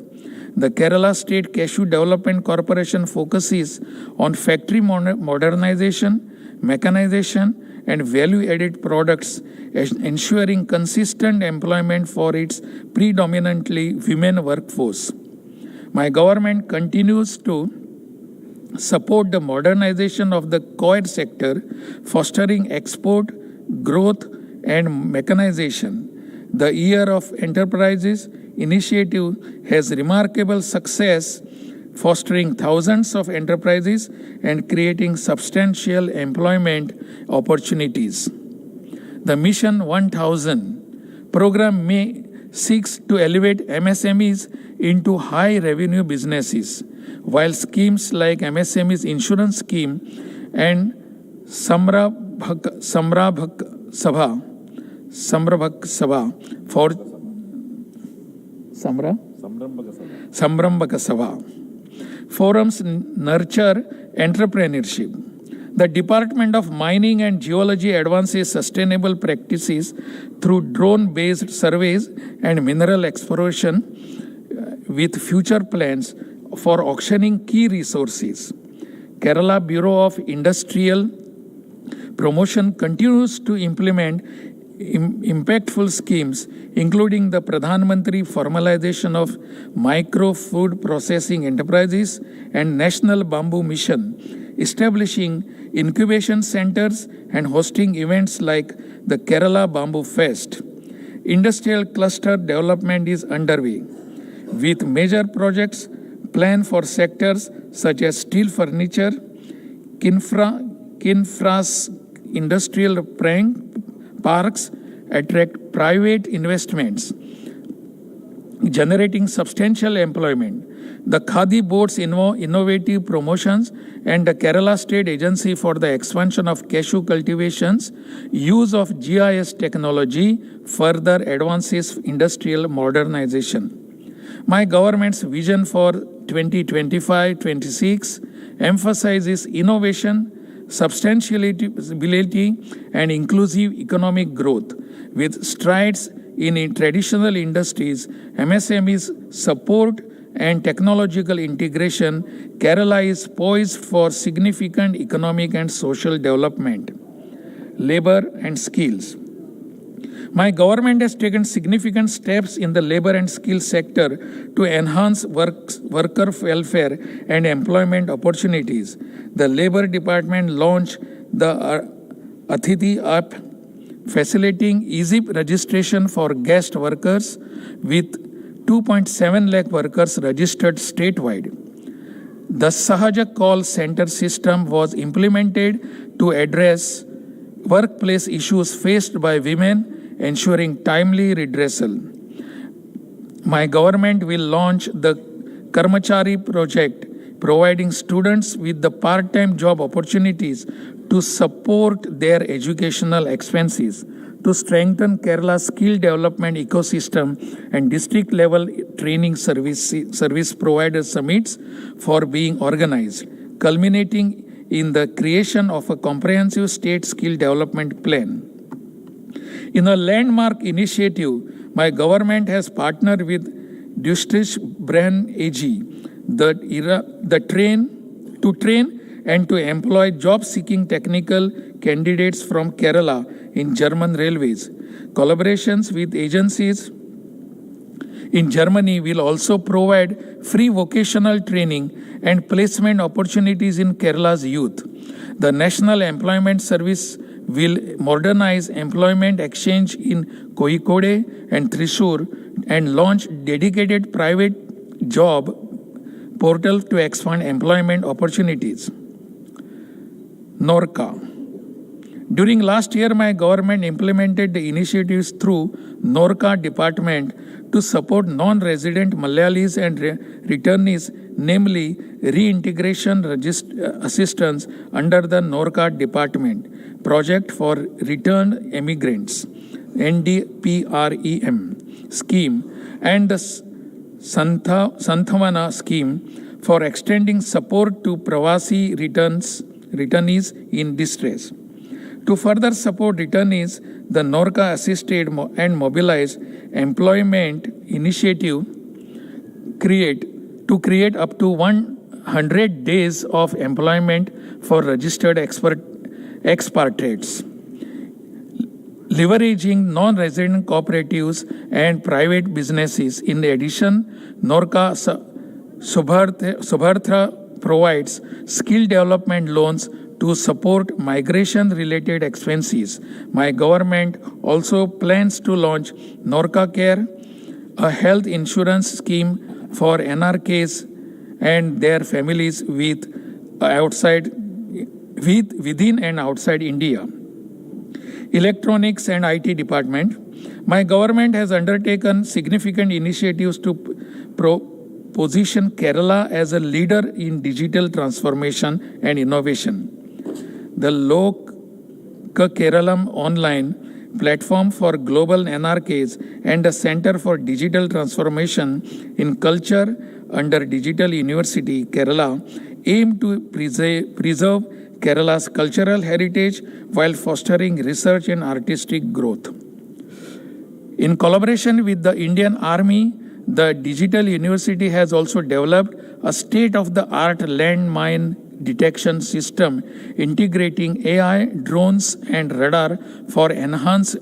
The Kerala State Cashew Development Corporation focuses on factory modernization, mechanization, and value-added products, ensuring consistent employment for its predominantly women workforce. My government continues to support the modernization of the coir sector, fostering export, growth, and mechanization. The Year of Enterprises initiative has remarkable success, fostering thousands of enterprises and creating substantial employment opportunities. The Mission 1000 program seeks to elevate MSMEs into high-revenue businesses, while schemes like MSMEs Insurance Scheme and Samrabhak Sabha for Samrambhaka Sabha forums nurture entrepreneurship. The Department of Mining and Geology advances sustainable practices through drone-based surveys and mineral exploration with future plans for auctioning key resources. Kerala Bureau of Industrial Promotion continues to implement impactful schemes, including the Pradhan Mantri formalization of micro food processing enterprises and National Bamboo Mission, establishing incubation centers and hosting events like the Kerala Bamboo Fest. Industrial cluster development is underway, with major projects planned for sectors such as steel furniture, Kinfra's industrial parks attract private investments, generating substantial employment. The Khadi Board's innovative promotions and the Kerala State Agency for the expansion of cashew cultivations use of GIS technology further advances industrial modernization. My government's vision for 2025-26 emphasizes innovation, sustainability, and inclusive economic growth. With strides in traditional industries, MSMEs support and technological integration, Kerala is poised for significant economic and social development. Labor and skills. My government has taken significant steps in the labor and skills sector to enhance worker welfare and employment opportunities. The Labor Department launched the Athithi app, facilitating easy registration for guest workers with 2.7 lakh workers registered statewide. The SABHA call center system was implemented to address workplace issues faced by women, ensuring timely redressal. My government will launch the Karmachari project, providing students with the part-time job opportunities to support their educational expenses. To strengthen Kerala's skill development ecosystem and district-level training service provider summits for being organized, culminating in the creation of a comprehensive state skill development plan. In a landmark initiative, my government has partnered with Dustrish Brand AG to train and to employ job-seeking technical candidates from Kerala in German railways. Collaborations with agencies in Germany will also provide free vocational training and placement opportunities in Kerala's youth. The National Employment Service will modernize employment exchange in Kozhikode and Thrissur and launch dedicated private job portal to expand employment opportunities. Norca. During last year, my government implemented the initiatives through Norca department to support non-resident Malayalis and returnees, namely reintegration assistance under the Norca department project for returned immigrants, NDPREM scheme, and the Santhavana scheme for extending support to Pravasi returnees in distress. To further support returnees, the Norca assisted and mobilized employment initiative to create up to 100 days of employment for registered expatriates. Leveraging non-resident cooperatives and private businesses. In addition, Norca Subhartha provides skill development loans to support migration-related expenses. My government also plans to launch Norca Care, a health insurance scheme for NRKs and their families within and outside India. Electronics and IT department. My government has undertaken significant initiatives to position Kerala as a leader in digital transformation and innovation. The Loka Keralam online platform for global NRKs and the Center for Digital Transformation in Culture under Digital University, Kerala, aim to preserve Kerala's cultural heritage while fostering research and artistic growth. In collaboration with the Indian Army, the Digital University has also developed a state-of-the-art landmine detection system integrating AI, drones, and radar for enhanced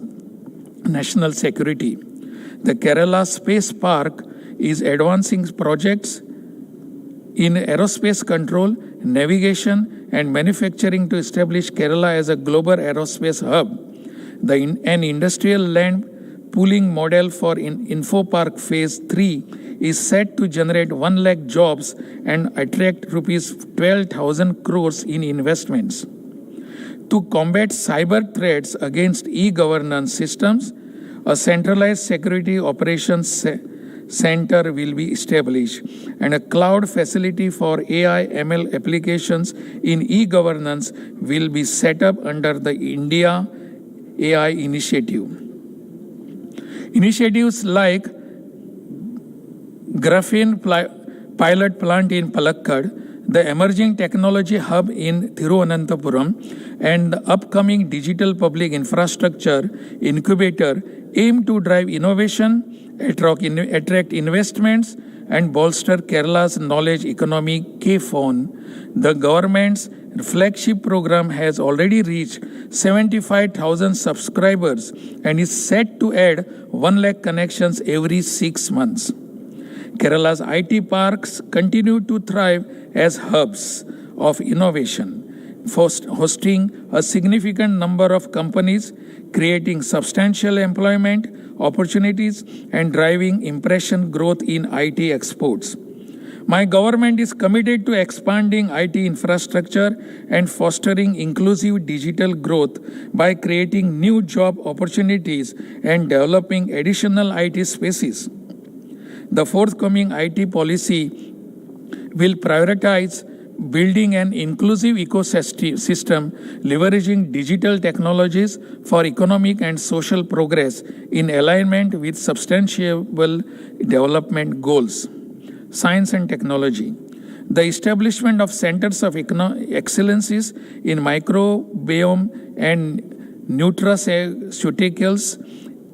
national security. The Kerala Space Park is advancing projects in aerospace control, navigation, and manufacturing to establish Kerala as a global aerospace hub. An industrial land pooling model for InfoPark Phase 3 is set to generate 1 lakh jobs and attract rupees 12,000 crores in investments. To combat cyber threats against e-governance systems, a centralized security operations center will be established, and a cloud facility for AI ML applications in e-governance will be set up under the India AI initiative. Initiatives like graphene pilot plant in Palakkad, the emerging technology hub in Thiruvananthapuram, and the upcoming digital public infrastructure incubator aim to drive innovation, attract investments, and bolster Kerala's knowledge economy KFON. The government's flagship program has already reached 75,000 subscribers and is set to add 1 lakh connections every 6 months. Kerala's IT parks continue to thrive as hubs of innovation, hosting a significant number of companies, creating substantial employment opportunities, and driving impression growth in IT exports. My government is committed to expanding IT infrastructure and fostering inclusive digital growth by creating new job opportunities and developing additional IT spaces. The forthcoming IT policy will prioritize building an inclusive ecosystem leveraging digital technologies for economic and social progress in alignment with substantiable development goals. Science and technology. The establishment of centers of excellences in microbiome and nutraceuticals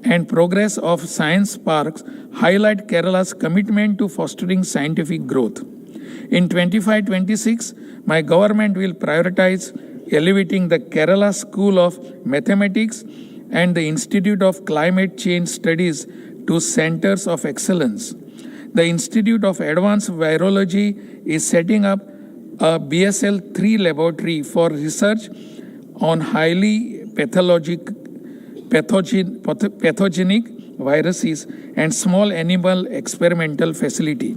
and progress of science parks highlight Kerala's commitment to fostering scientific growth. In 25-26, my government will prioritize elevating the Kerala School of Mathematics and the Institute of Climate Change Studies to centers of excellence. The Institute of Advanced Virology is setting up a BSL-3 laboratory for research on highly pathogenic viruses and small animal experimental facility.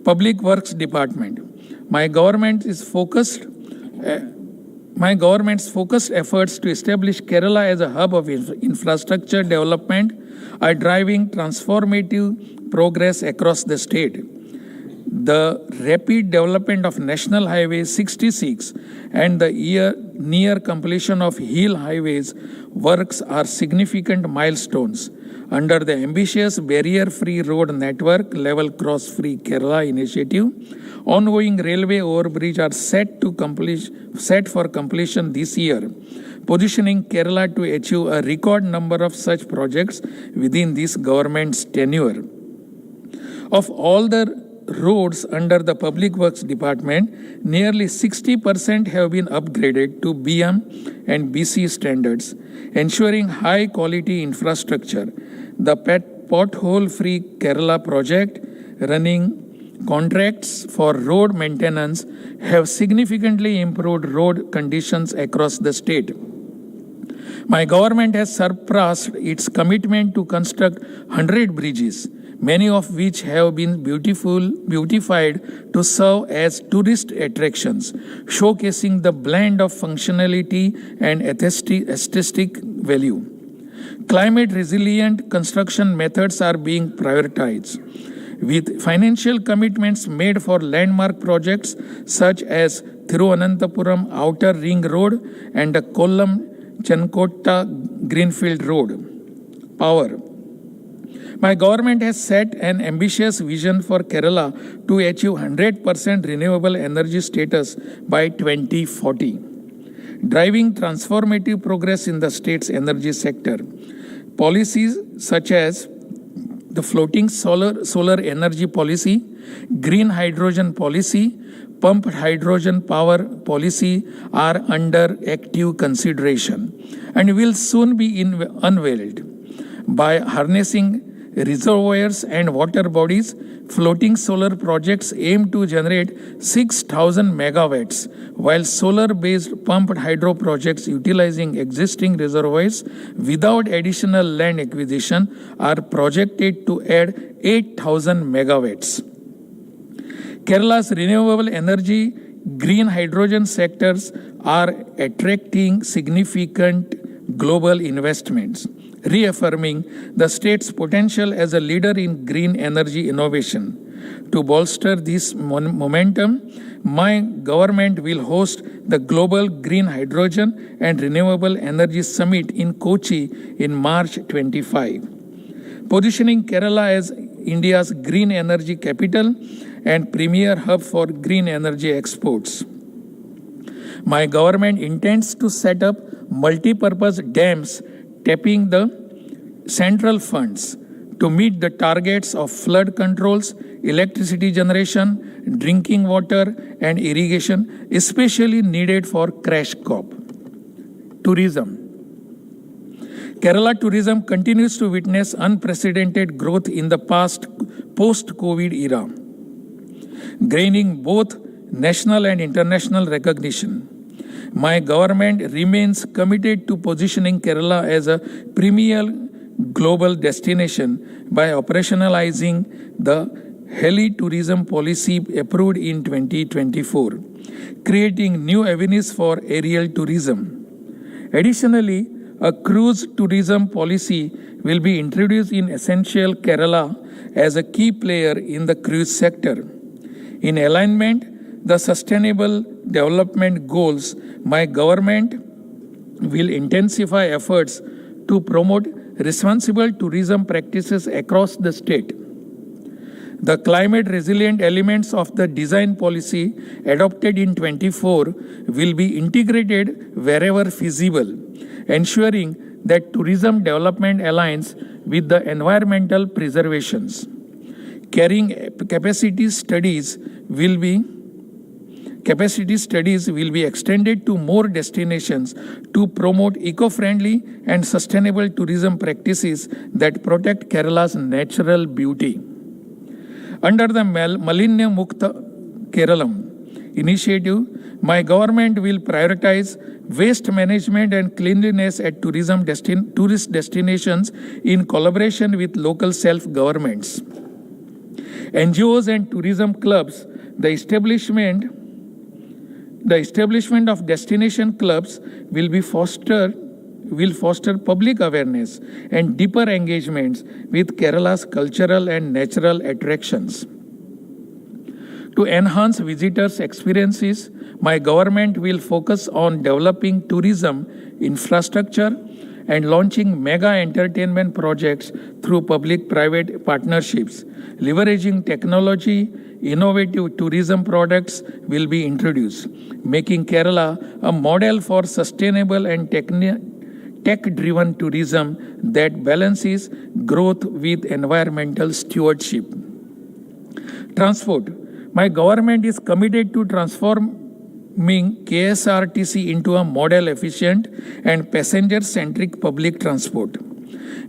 Public Works Department. My government's focused efforts to establish Kerala as a hub of infrastructure development are driving transformative progress across the state. The rapid development of National Highway 66 and the near completion of Hill Highways works are significant milestones. Under the ambitious barrier-free road network level cross-free Kerala initiative, ongoing railway overbridge are set for completion this year, positioning Kerala to achieve a record number of such projects within this government's tenure. Of all the roads under the Public Works Department, nearly 60% have been upgraded to BM and BC standards, ensuring high-quality infrastructure. The Pothole-Free Kerala project, running contracts for road maintenance, have significantly improved road conditions across the state. My government has surpassed its commitment to construct 100 bridges, many of which have been beautified to serve as tourist attractions, showcasing the blend of functionality and aesthetic value. Climate resilient construction methods are being prioritized, with financial commitments made for landmark projects such as Thiruvananthapuram Outer Ring Road and the Kollam-Chenkotta Greenfield Road. Power. My government has set an ambitious vision for Kerala to achieve 100% renewable energy status by 2040, driving transformative progress in the state's energy sector. Policies such as the floating solar energy policy, green hydrogen policy, pumped hydrogen power policy are under active consideration and will soon be unveiled. By harnessing reservoirs and water bodies, floating solar projects aim to generate 6,000 megawatts, while solar-based pumped hydro projects utilizing existing reservoirs without additional land acquisition are projected to add 8,000 megawatts. Kerala's renewable energy, green hydrogen sectors are attracting significant global investments. reaffirming the state's potential as a leader in green energy innovation. To bolster this momentum, my government will host the Global Green Hydrogen and Renewable Energy Summit in Kochi in March 25, positioning Kerala as India's green energy capital and premier hub for green energy exports. My government intends to set up multi-purpose dams tapping the central funds to meet the targets of flood controls, electricity generation, drinking water, and irrigation, especially needed for crash crop. Tourism. Kerala tourism continues to witness unprecedented growth in the post-COVID era, gaining both national and international recognition. My government remains committed to positioning Kerala as a premier global destination by operationalizing the heli-tourism policy approved in 2024, creating new avenues for aerial tourism. Additionally, a cruise tourism policy will be introduced in essential Kerala as a key player in the cruise sector. In alignment with the Sustainable Development Goals, my government will intensify efforts to promote responsible tourism practices across the state. The climate-resilient elements of the design policy adopted in 24 will be integrated wherever feasible, ensuring that tourism development aligns with the environmental preservations. Carrying capacity studies will be extended to more destinations to promote eco-friendly and sustainable tourism practices that protect Kerala's natural beauty. Under the Malinnya Mukta Keralam initiative, my government will prioritize waste management and cleanliness at tourist destinations in collaboration with local self-governments. NGOs and tourism clubs, the establishment of destination clubs will foster public awareness and deeper engagements with Kerala's cultural and natural attractions. To enhance visitors' experiences, my government will focus on developing tourism infrastructure and launching mega entertainment projects through public-private partnerships. Leveraging technology, innovative tourism products will be introduced, making Kerala a model for sustainable and tech-driven tourism that balances growth with environmental stewardship. Transport. My government is committed to transforming KSRTC into a model-efficient and passenger-centric public transport.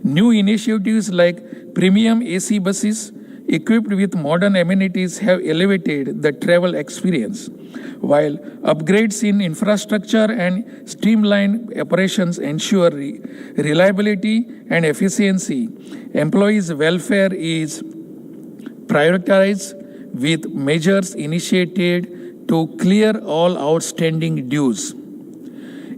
New initiatives like premium AC buses equipped with modern amenities have elevated the travel experience, while upgrades in infrastructure and streamlined operations ensure reliability and efficiency. Employees' welfare is prioritized with measures initiated to clear all outstanding dues.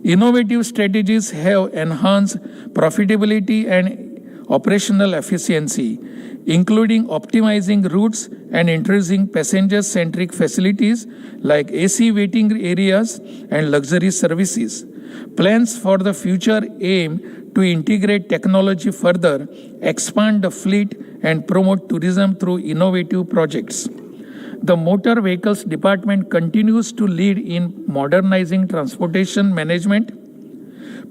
Innovative strategies have enhanced profitability and operational efficiency, including optimizing routes and introducing passenger-centric facilities like AC waiting areas and luxury services. Plans for the future aim to integrate technology further, expand the fleet, and promote tourism through innovative projects. The Motor Vehicles Department continues to lead in modernizing transportation management,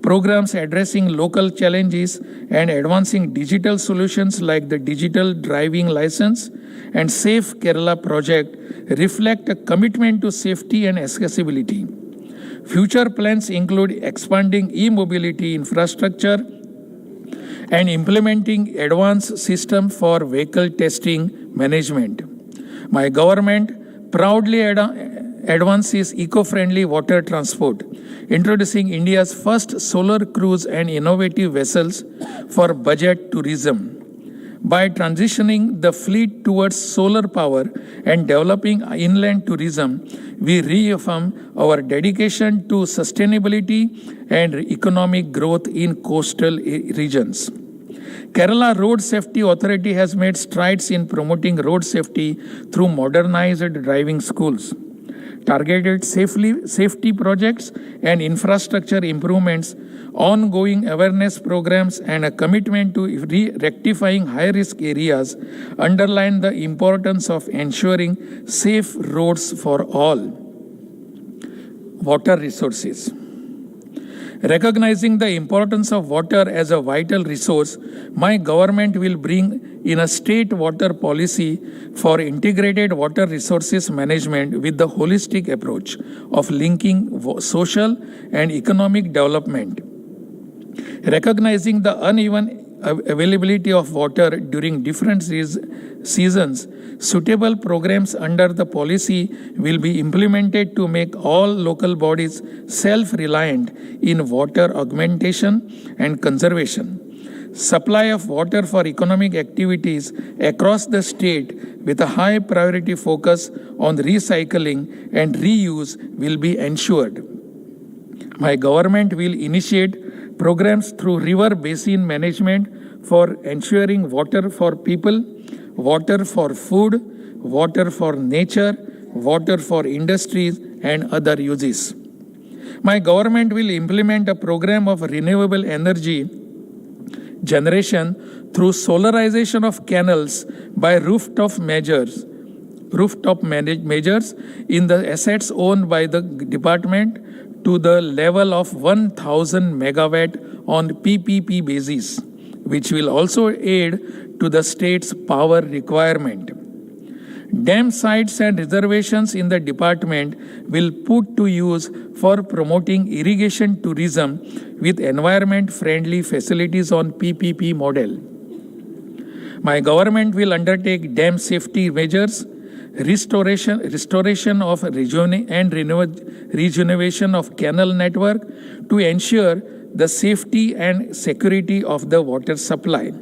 programs addressing local challenges and advancing digital solutions like the Digital Driving License and Safe Kerala project reflect a commitment to safety and accessibility. Future plans include expanding e-mobility infrastructure and implementing advanced systems for vehicle testing management. My government proudly advances eco-friendly water transport, introducing India's first solar cruise and innovative vessels for budget tourism. By transitioning the fleet towards solar power and developing inland tourism, we reaffirm our dedication to sustainability and economic growth in coastal regions. Kerala Road Safety Authority has made strides in promoting road safety through modernized driving schools, targeted safety projects and infrastructure improvements, ongoing awareness programs, and a commitment to rectifying high-risk areas underline the importance of ensuring safe roads for all. Water resources. Recognizing the importance of water as a vital resource, my government will bring in a state water policy for integrated water resources management with the holistic approach of linking social and economic development. Recognizing the uneven availability of water during different seasons, suitable programs under the policy will be implemented to make all local bodies self-reliant in water augmentation and conservation. Supply of water for economic activities across the state with a high priority focus on recycling and reuse will be ensured. My government will initiate programs through river basin management for ensuring water for people, water for food, water for nature, water for industries and other uses. My government will implement a program of renewable energy generation through solarization of canals by rooftop measures in the assets owned by the department to the level of 1,000 megawatt on PPP basis, which will also aid to the state's power requirement. Dam sites and reservations in the department will put to use for promoting irrigation tourism with environment-friendly facilities on PPP model. My government will undertake dam safety measures, restoration of rejuvenation of canal network to ensure the safety and security of the water supply.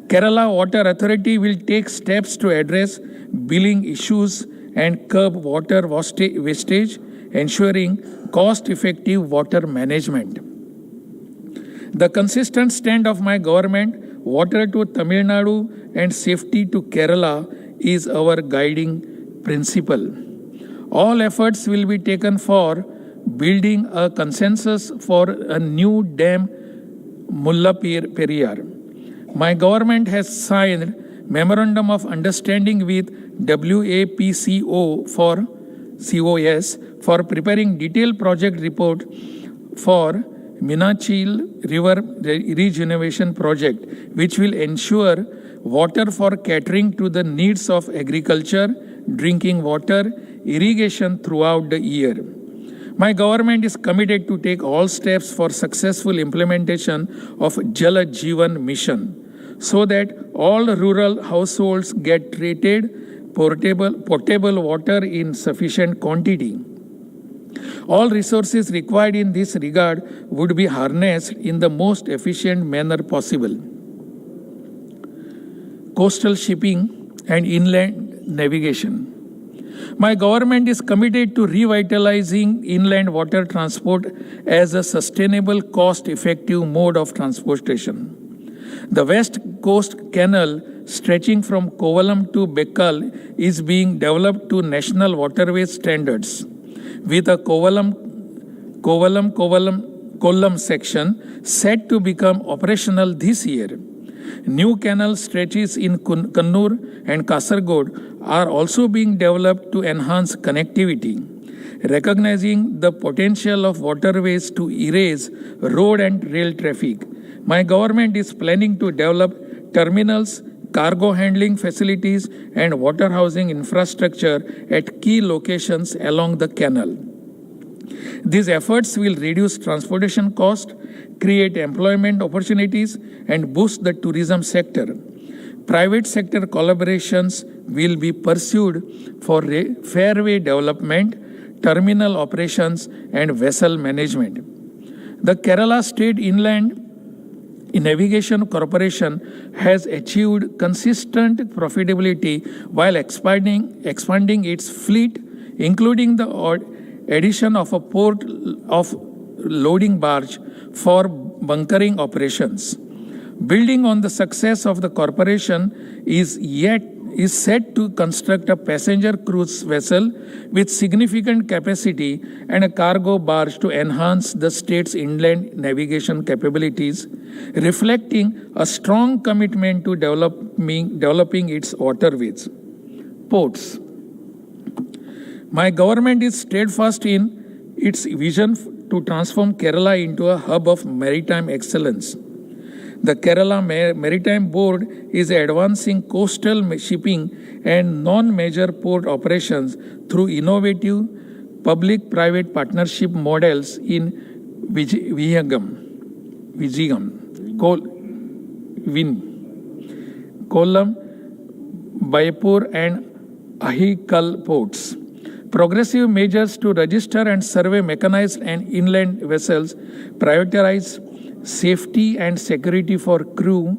Kerala Water Authority will take steps to address billing issues and curb water wastage, ensuring cost-effective water management. The consistent stand of my government, water to Tamil Nadu and safety to Kerala, is our guiding principle. All efforts will be taken for building a consensus for a new dam Mullaperiyar. My government has signed Memorandum of Understanding with WAPCO for COS for preparing detailed project report for Minachil River Regeneration Project, which will ensure water for catering to the needs of agriculture, drinking water, irrigation throughout the year. My government is committed to take all steps for successful implementation of Jal Jeevan Mission so that all rural households get treated potable water in sufficient quantity. All resources required in this regard would be harnessed in the most efficient manner possible. Coastal shipping and inland navigation. My government is committed to revitalizing inland water transport as a sustainable, cost-effective mode of transportation. The West Coast Canal, stretching from Kovalam to Bekkal, is being developed to national waterways standards, with a Kollam section set to become operational this year. New canal stretches in Kannur and Kasargod are also being developed to enhance connectivity. Recognizing the potential of waterways to erase road and rail traffic, my government is planning to develop terminals, cargo handling facilities, and water housing infrastructure at key locations along the canal. These efforts will reduce transportation costs, create employment opportunities, and boost the tourism sector. Private sector collaborations will be pursued for fairway development, terminal operations, and vessel management. The Kerala State Inland Navigation Corporation has achieved consistent profitability while expanding its fleet, including the addition of a port of loading barge for bunkering operations. Building on the success of the corporation is set to construct a passenger cruise vessel with significant capacity and a cargo barge to enhance the state's inland navigation capabilities, reflecting a strong commitment to developing its waterways. Ports. My government is steadfast in its vision to transform Kerala into a hub of maritime excellence. The Kerala Maritime Board is advancing coastal shipping and non-major port operations through innovative public-private partnership models in Vizhinjam, Kollam, Baipur and Ahikal ports. Progressive measures to register and survey mechanized and inland vessels, prioritize safety and security for crew,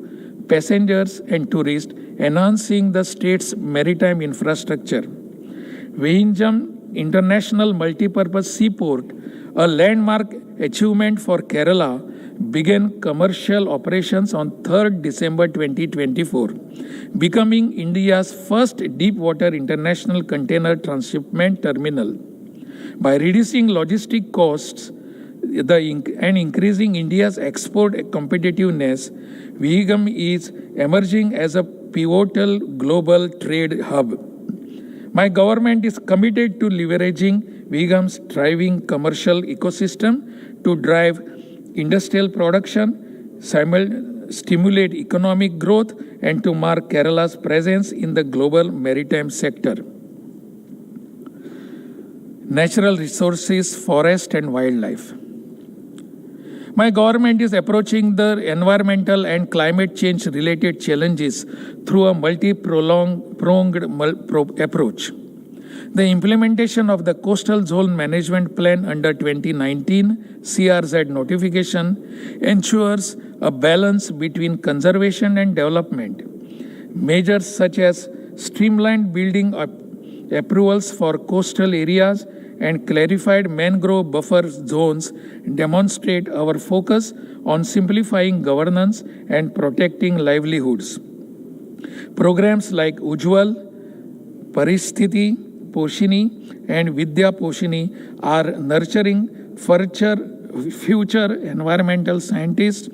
passengers and tourists, enhancing the state's maritime infrastructure. Vizhinjam International Multipurpose Seaport, a landmark achievement for Kerala, began commercial operations on 3rd December 2024, becoming India's first deep-water international container transshipment terminal. By reducing logistic costs and increasing India's export competitiveness, Vizhinjam is emerging as a pivotal global trade hub. My government is committed to leveraging Vizhinjam's thriving commercial ecosystem to drive industrial production, stimulate economic growth, and to mark Kerala's presence in the global maritime sector. Natural resources, forest and wildlife. My government is approaching the environmental and climate change related challenges through a multi-pronged approach. The implementation of the Coastal Zone Management Plan under 2019 CRZ notification ensures a balance between conservation and development. Measures such as streamlined building approvals for coastal areas and clarified mangrove buffer zones demonstrate our focus on simplifying governance and protecting livelihoods. Programs like Ujjwal, Paristhiti Poshini and Vidya Poshini are nurturing future environmental scientists,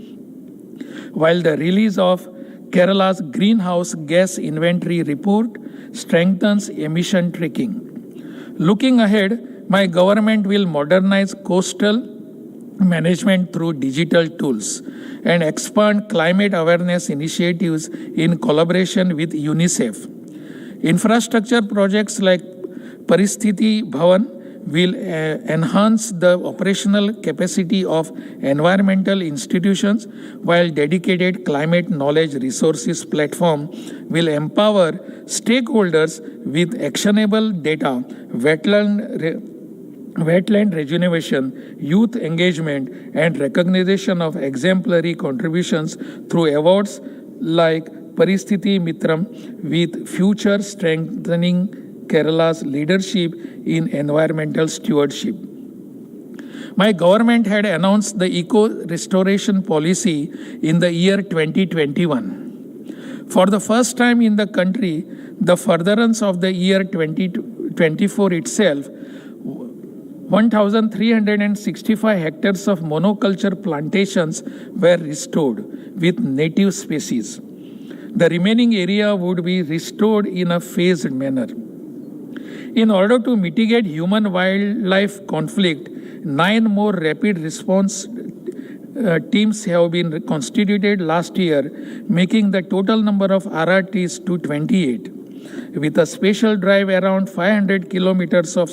while the release of Kerala's greenhouse gas inventory report strengthens emission tracking. Looking ahead, my government will modernize coastal management through digital tools and expand climate awareness initiatives in collaboration with UNICEF. Infrastructure projects like Paristhiti Bhavan will enhance the operational capacity of environmental institutions, while dedicated climate knowledge resources platform will empower stakeholders with actionable data, wetland regeneration, youth engagement, and recognition of exemplary contributions through awards like Paristhiti Mitram, with future strengthening Kerala's leadership in environmental stewardship. My government had announced the eco-restoration policy in the year 2021. For the first time in the country, the furtherance of the year 2024 itself, 1,365 hectares of monoculture plantations were restored with native species. The remaining area would be restored in a phased manner. In order to mitigate human-wildlife conflict, 9 more rapid response teams have been constituted last year, making the total number of RRTs to 28. With a special drive, around 500 kilometers of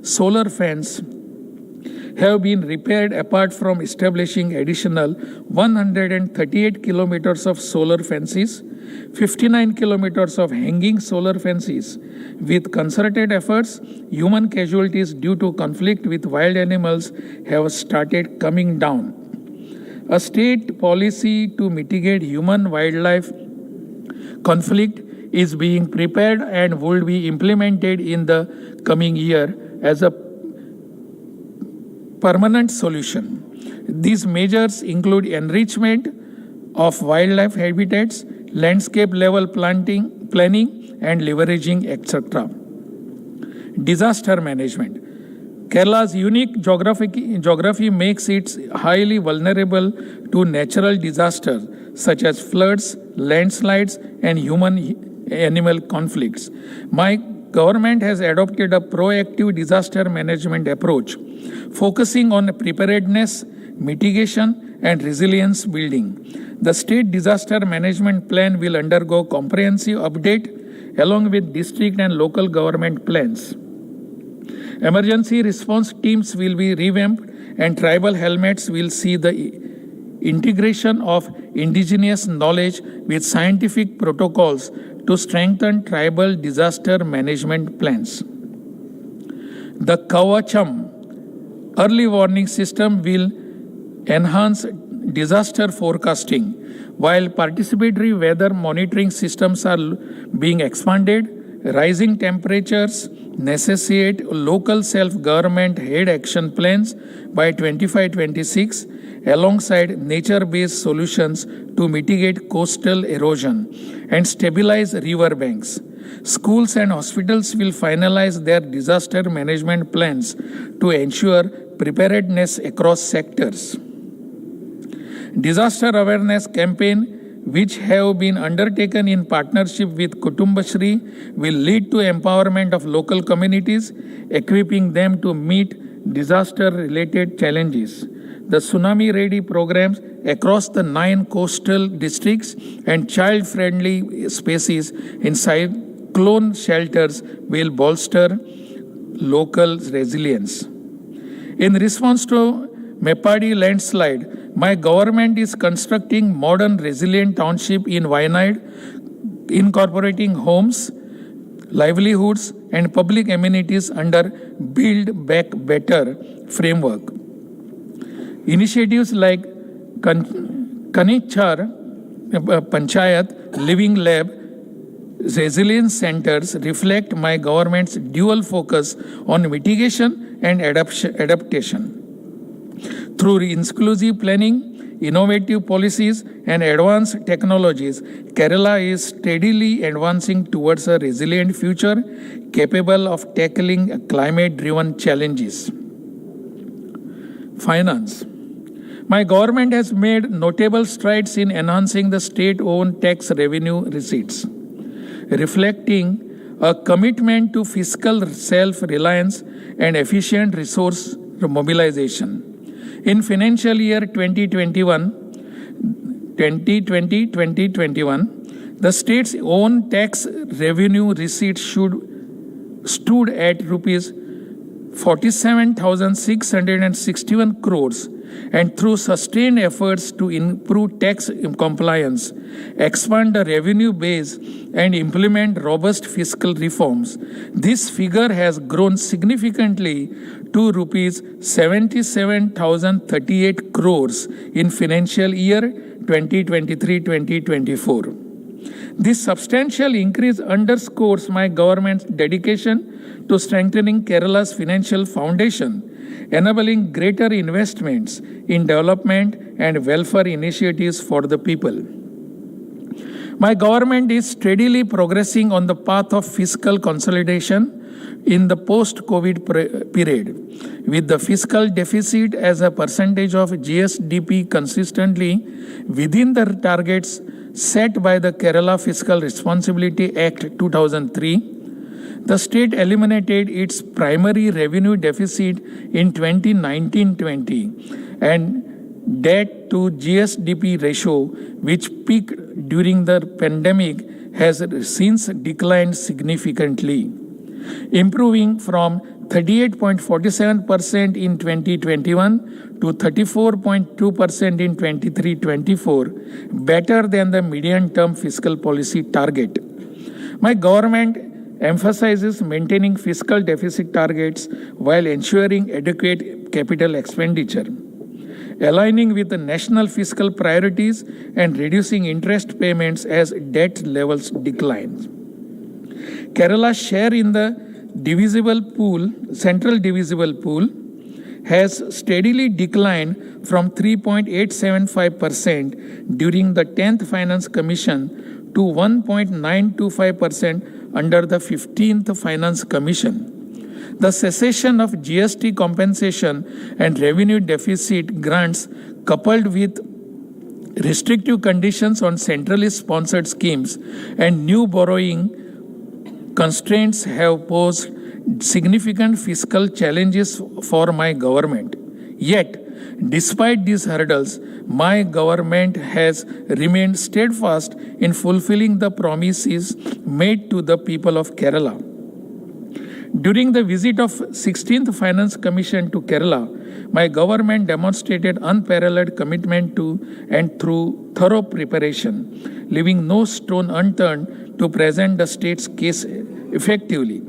solar fence have been repaired, apart from establishing additional 138 kilometers of solar fences, 59 kilometers of hanging solar fences. With concerted efforts, human casualties due to conflict with wild animals have started coming down. A state policy to mitigate human-wildlife conflict is being prepared and would be implemented in the coming year as a permanent solution. These measures include enrichment of wildlife habitats, landscape level planning, and leveraging, etc. Disaster management. Kerala's unique geography makes it highly vulnerable to natural disasters such as floods, landslides, and human-animal conflicts. My government has adopted a proactive disaster management approach, focusing on preparedness, mitigation, and resilience building. The state disaster management plan will undergo comprehensive update along with district and local government plans. Emergency response teams will be revamped and tribal helmets will see the integration of indigenous knowledge with scientific protocols to strengthen tribal disaster management plans. The Kavacham early warning system will enhance disaster forecasting, while participatory weather monitoring systems are being expanded. Rising temperatures necessitate local self-government head action plans by 25-26 alongside nature-based solutions to mitigate coastal erosion and stabilize river banks. Schools and hospitals will finalize their disaster management plans to ensure preparedness across sectors. Disaster awareness campaign which have been undertaken in partnership with Kutumbashri will lead to empowerment of local communities, equipping them to meet disaster-related challenges. The Tsunami Ready programs across the 9 coastal districts and child-friendly spaces in cyclone shelters will bolster local resilience. In response to Mepadi landslide, my government is constructing modern resilient township in Wayanad, incorporating homes, livelihoods, and public amenities under Build Back Better framework. Initiatives like Kanichar Panchayat Living Lab resilience centers reflect my government's dual focus on mitigation and adaptation. Through inclusive planning, innovative policies, and advanced technologies, Kerala is steadily advancing towards a resilient future capable of tackling climate-driven challenges. Finance. My government has made notable strides in enhancing the state-owned tax revenue receipts, reflecting a commitment to fiscal self-reliance and efficient resource mobilization. In financial year 2020-2021, the state's own tax revenue receipts stood at rupees 47,661 crores, and through sustained efforts to improve tax compliance, expand the revenue base, and implement robust fiscal reforms, this figure has grown significantly to rupees 77,038 crores in financial year 2023-2024. This substantial increase underscores my government's dedication to strengthening Kerala's financial foundation, enabling greater investments in development and welfare initiatives for the people. My government is steadily progressing on the path of fiscal consolidation in the post-COVID period, with the fiscal deficit as a percentage of GSDP consistently within the targets set by the Kerala Fiscal Responsibility Act 2003. The state eliminated its primary revenue deficit in 2019-20 and debt to GSDP ratio, which peaked during the pandemic, has since declined significantly, improving from 38.47% in 2021 to 34.2% in 23-24, better than the medium-term fiscal policy target. My government emphasizes maintaining fiscal deficit targets while ensuring adequate capital expenditure. aligning with the national fiscal priorities and reducing interest payments as debt levels decline. Kerala's share in the central divisible pool, has steadily declined from 3.875% during the 10th Finance Commission to 1.925% under the 15th Finance Commission. The cessation of GST compensation and revenue deficit grants, coupled with restrictive conditions on centrally sponsored schemes and new borrowing constraints, have posed significant fiscal challenges for my government. Yet, despite these hurdles, my government has remained steadfast in fulfilling the promises made to the people of Kerala. During the visit of 16th Finance Commission to Kerala, my government demonstrated unparalleled commitment to and through thorough preparation, leaving no stone unturned to present the state's case effectively.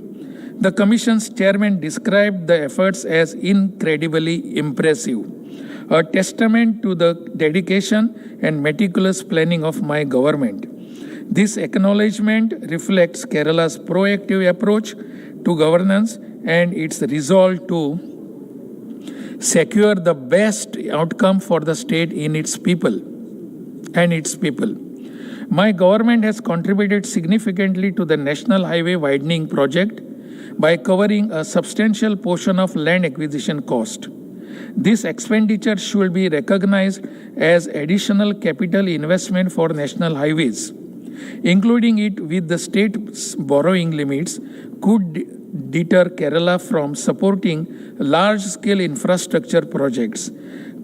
The Commission's chairman described the efforts as incredibly impressive, a testament to the dedication and meticulous planning of my government. This acknowledgement reflects Kerala's proactive approach to governance and its resolve to secure the best outcome for the state and its people. My government has contributed significantly to the National Highway Widening Project by covering a substantial portion of land acquisition cost. This expenditure should be recognized as additional capital investment for national highways. Including it with the state's borrowing limits could deter Kerala from supporting large-scale infrastructure projects,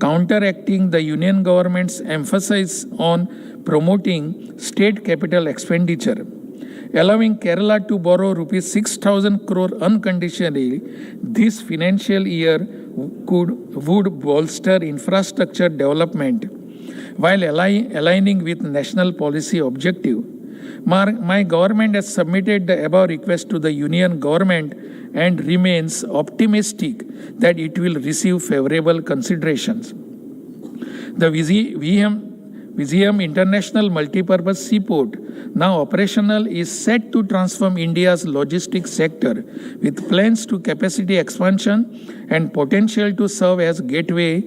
counteracting the union government's emphasis on promoting state capital expenditure. Allowing Kerala to borrow rupees 6,000 crore unconditionally this financial year would bolster infrastructure development while aligning with national policy objective. My government has submitted the above request to the union government and remains optimistic that it will receive favorable considerations. The Vizhinjam International Multipurpose Seaport, now operational, is set to transform India's logistics sector with plans to capacity expansion and potential to serve as gateway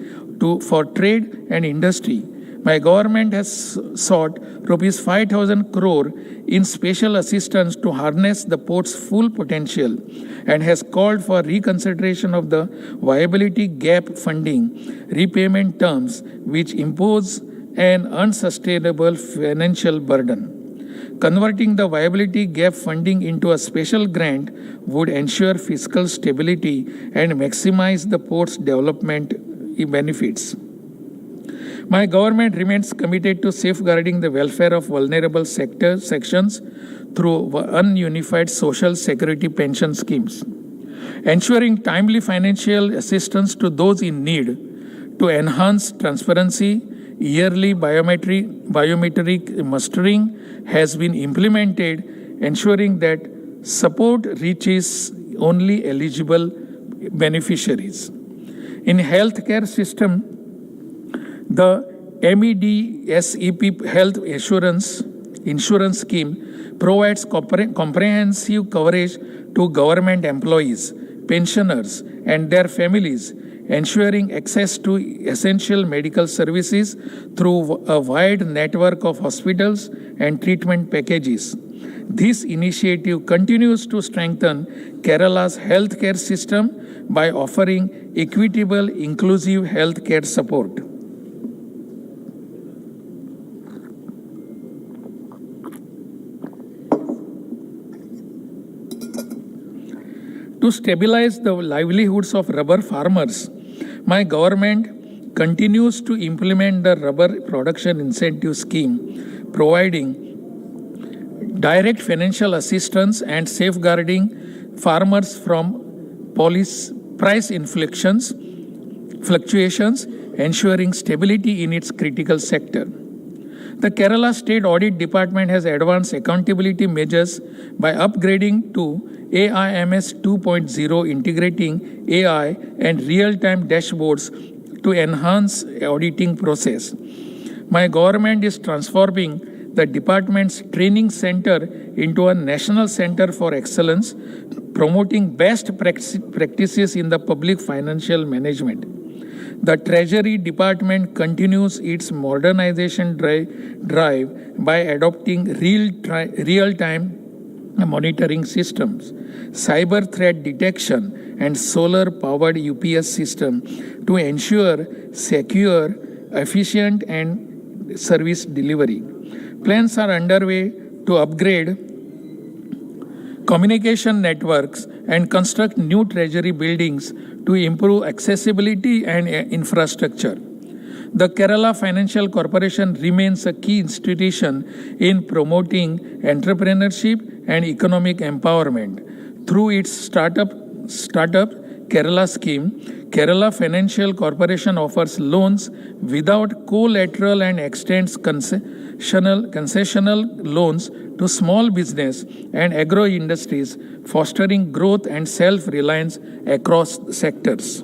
for trade and industry. My government has sought rupees 5,000 crore in special assistance to harness the port's full potential and has called for reconsideration of the viability gap funding repayment terms, which impose an unsustainable financial burden. Converting the viability gap funding into a special grant would ensure fiscal stability and maximize the port's development benefits. My government remains committed to safeguarding the welfare of vulnerable sections through ununified social security pension schemes, ensuring timely financial assistance to those in need. To enhance transparency, yearly biometric mustering has been implemented, ensuring that support reaches only eligible beneficiaries. In healthcare system, the MEDSEP Health Insurance Scheme provides comprehensive coverage to government employees, pensioners, and their families, ensuring access to essential medical services through a wide network of hospitals and treatment packages. This initiative continues to strengthen Kerala's healthcare system by offering equitable, inclusive healthcare support. To stabilize the livelihoods of rubber farmers, my government continues to implement the Rubber Production Incentive Scheme, providing direct financial assistance and safeguarding farmers from price fluctuations, ensuring stability in its critical sector. The Kerala State Audit Department has advanced accountability measures by upgrading to AIMS 2.0, integrating AI and real-time dashboards to enhance auditing process. My government is transforming the department's training center into a national center for excellence, promoting best practices in the public financial management. The Treasury Department continues its modernization drive by adopting real-time monitoring systems, cyber threat detection, and solar-powered UPS system to ensure secure, efficient, and service delivery. Plans are underway to upgrade communication networks and construct new treasury buildings to improve accessibility and infrastructure. The Kerala Financial Corporation remains a key institution in promoting entrepreneurship and economic empowerment. Through its startup Kerala scheme, Kerala Financial Corporation offers loans without collateral and extends concessional loans to small business and agro industries, fostering growth and self-reliance across sectors.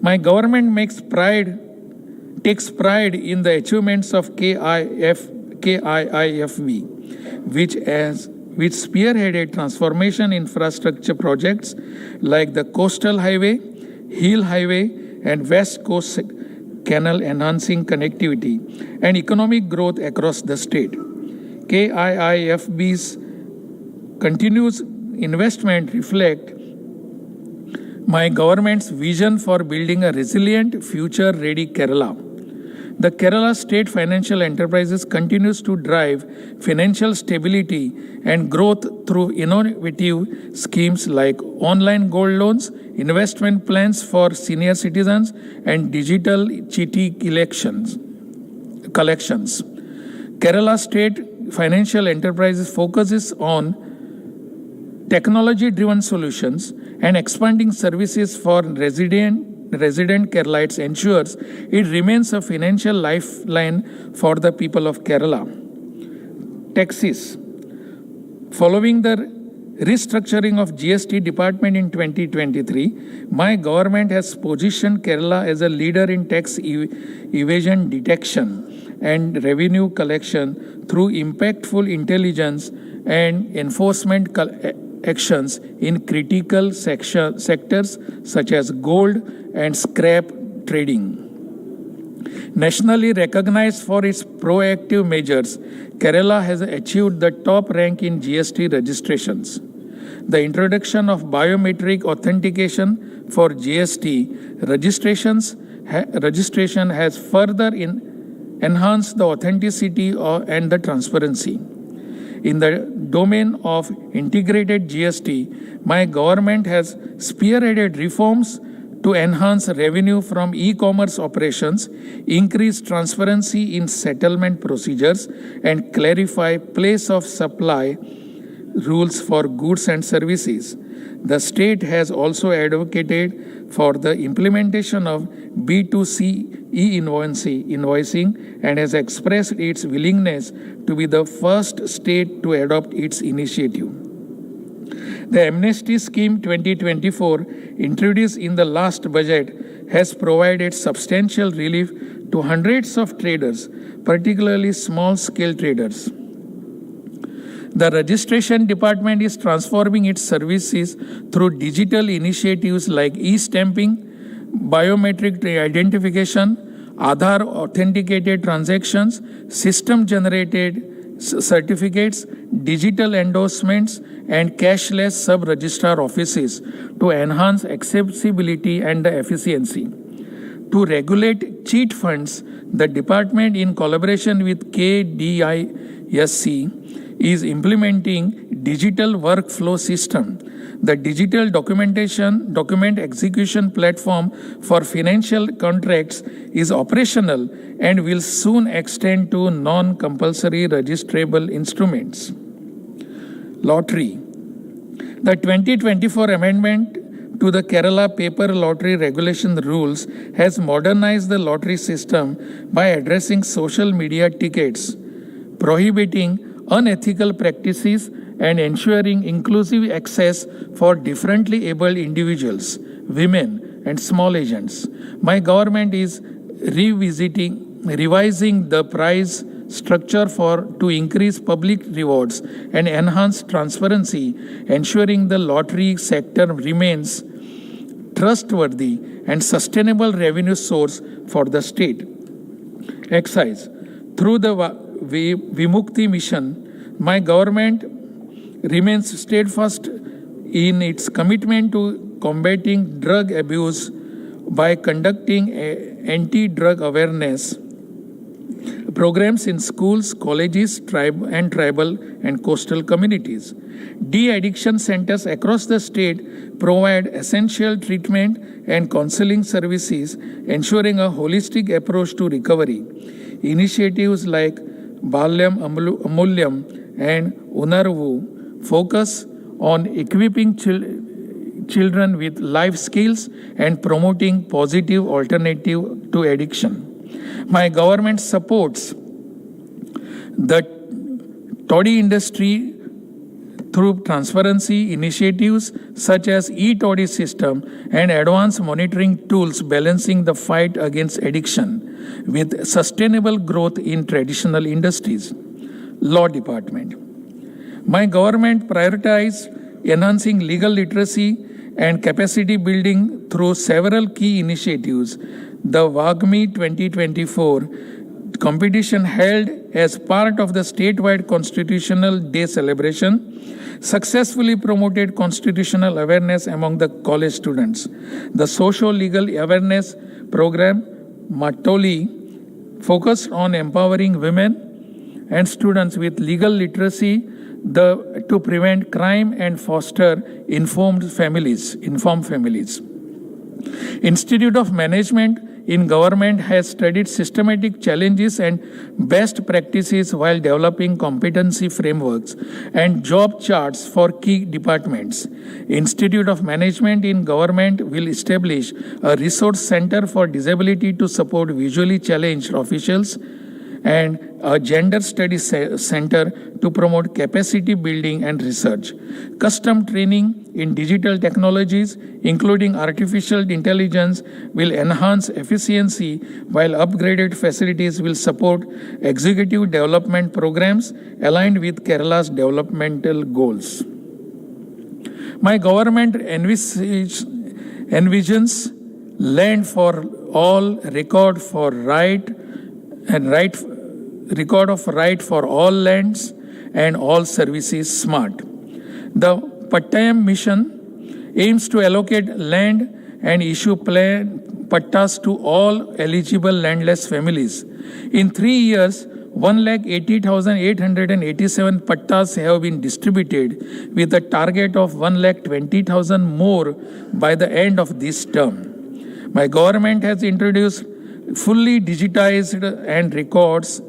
My government takes pride in the achievements of KIIFB, which spearheaded transformation infrastructure projects like the Coastal Highway, Hill Highway, and West Coast Canal, enhancing connectivity and economic growth across the state. KIIFB's continuous investment reflect my government's vision for building a resilient, future-ready Kerala. The Kerala State Financial Enterprises continues to drive financial stability and growth through innovative schemes like online gold loans, investment plans for senior citizens, and digital chitti collections. Kerala State Financial Enterprises focuses on technology-driven solutions and expanding services for resident Keralites ensures it remains a financial lifeline for the people of Kerala. Taxes. Following the restructuring of GST department in 2023, my government has positioned Kerala as a leader in tax evasion detection and revenue collection through impactful intelligence and enforcement actions in critical sectors such as gold and scrap trading. Nationally recognized for its proactive measures, Kerala has achieved the top rank in GST registrations. The introduction of biometric authentication for GST registration has further enhanced the authenticity and the transparency. In the domain of integrated GST, my government has spearheaded reforms to enhance revenue from e-commerce operations, increase transparency in settlement procedures, and clarify place of supply rules for goods and services. The state has also advocated for the implementation of B2C e-invoicing and has expressed its willingness to be the first state to adopt its initiative. The Amnesty Scheme 2024, introduced in the last budget, has provided substantial relief to hundreds of traders, particularly small-scale traders. The registration department is transforming its services through digital initiatives like e-stamping, biometric identification, Aadhaar authenticated transactions, system-generated certificates, digital endorsements, and cashless sub-registrar offices to enhance accessibility and efficiency. To regulate cheat funds, the department, in collaboration with KDISC, is implementing digital workflow system. The digital document execution platform for financial contracts is operational and will soon extend to non-compulsory registrable instruments. Lottery. The 2024 amendment to the Kerala Paper Lottery Regulation Rules has modernized the lottery system by addressing social media tickets, prohibiting unethical practices, and ensuring inclusive access for differently abled individuals, women, and small agents. My government is revising the price structure to increase public rewards and enhance transparency, ensuring the lottery sector remains trustworthy and sustainable revenue source for the state. Excise. Through the Vimukti mission, my government remains steadfast in its commitment to combating drug abuse by conducting anti-drug awareness programs in schools, colleges, tribal and coastal communities. De-addiction centers across the state provide essential treatment and counseling services, ensuring a holistic approach to recovery. Initiatives like Balyam Amulyam and Unarvu focus on equipping children with life skills and promoting positive alternative to addiction. My government supports the toddy industry through transparency initiatives such as e-toddy system and advanced monitoring tools, balancing the fight against addiction with sustainable growth in traditional industries. Law Department. My government prioritizes enhancing legal literacy and capacity building through several key initiatives. The WAGMI 2024 competition held as part of the statewide Constitutional Day celebration successfully promoted constitutional awareness among the college students. The Socio-Legal Awareness Program, Matoli, focused on empowering women and students with legal literacy to prevent crime and foster informed families. Institute of Management in Government has studied systematic challenges and best practices while developing competency frameworks and job charts for key departments. Institute of Management in Government will establish a resource center for disability to support visually challenged officials and a gender studies center to promote capacity building and research. Custom training in digital technologies, including artificial intelligence, will enhance efficiency, while upgraded facilities will support executive development programs aligned with Kerala's developmental goals. My government envisions land for all, record of right for all lands and all services smart. The Pattayam mission aims to allocate land and issue pattas to all eligible landless families. In 3 years, 1,80,887 pattas have been distributed with a target of 1,20,000 more by the end of this term. My government has introduced fully digitized land records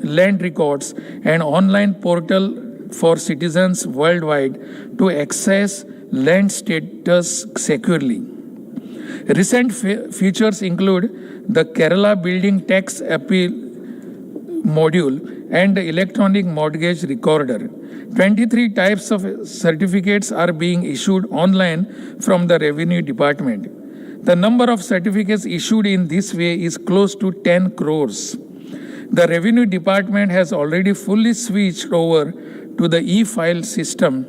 and online portal for citizens worldwide to access land status securely. Recent features include the Kerala Building Tax Appeal module and the electronic mortgage recorder. 23 types of certificates are being issued online from the Revenue Department. The number of certificates issued in this way is close to 10 crores. The Revenue Department has already fully switched over to the e-file system.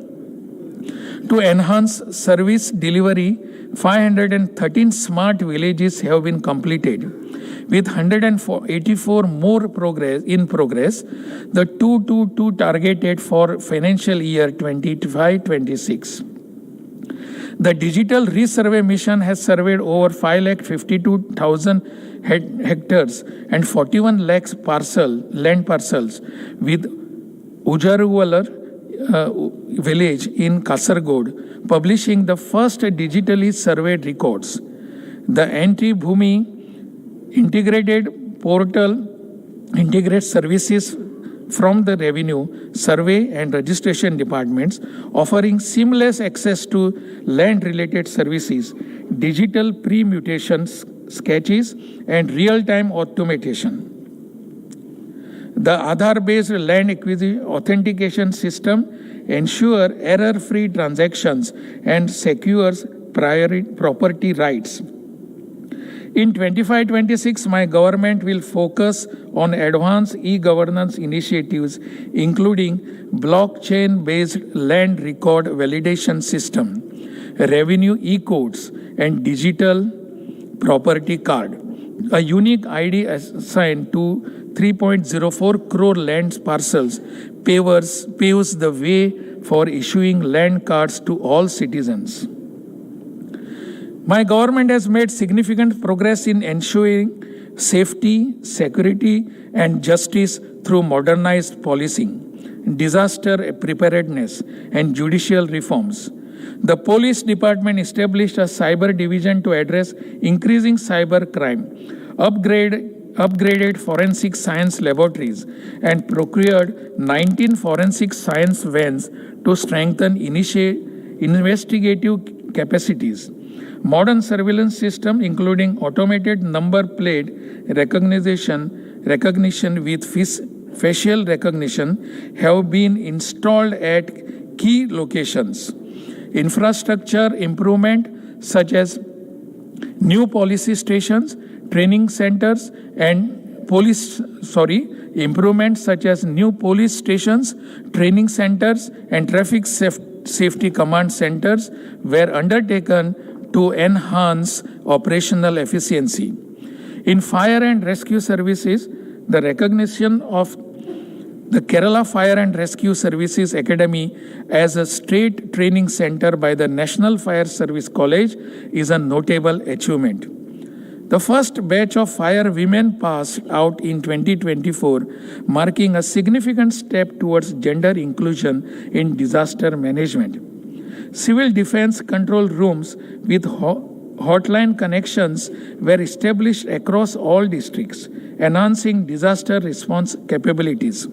To enhance service delivery, 513 smart villages have been completed. With 184 more in progress, the 222 targeted for financial year 25-26. The digital resurvey mission has surveyed over 5,52,000 hectares and 41 lakhs land parcels with Ujaruvalar village in Kasargod, publishing the first digitally surveyed records. The Anti-Bhumi integrated portal integrates services from the revenue, survey and registration departments, offering seamless access to land-related services, digital pre-mutation sketches, and real-time automation. The Aadhaar-based land acquisition authentication system ensures error-free transactions and secures property rights. In 25-26, my government will focus on advanced e-governance initiatives, including blockchain-based land record validation system, revenue e-codes, and digital property card. A unique ID assigned to 3.04 crore land parcels paves the way for issuing land cards to all citizens. My government has made significant progress in ensuring safety, security, and justice through modernized policing, disaster preparedness, and judicial reforms. The police department established a cyber division to address increasing cyber crime, upgraded forensic science laboratories, and procured 19 forensic science vans to strengthen investigative capacities. Modern surveillance system, including automated number plate recognition with facial recognition, have been installed at key locations. Infrastructure improvement such as new police stations, training centers, and traffic safety command centers were undertaken to enhance operational efficiency. In fire and rescue services, the recognition of the Kerala Fire and Rescue Services Academy as a state training center by the National Fire Service College is a notable achievement. The first batch of fire women passed out in 2024, marking a significant step towards gender inclusion in disaster management. Civil defense control rooms with hotline connections were established across all districts, enhancing disaster response capabilities.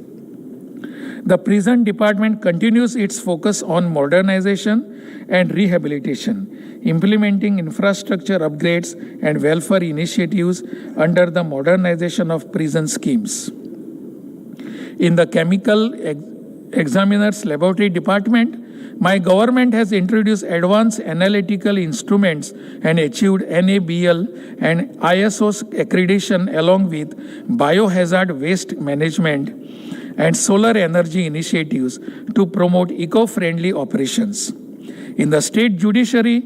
The prison department continues its focus on modernization and rehabilitation, implementing infrastructure upgrades and welfare initiatives under the modernization of prison schemes. In the chemical examiner's laboratory department, my government has introduced advanced analytical instruments and achieved NABL and ISO accreditation along with biohazard waste management and solar energy initiatives to promote eco-friendly operations. In the state judiciary,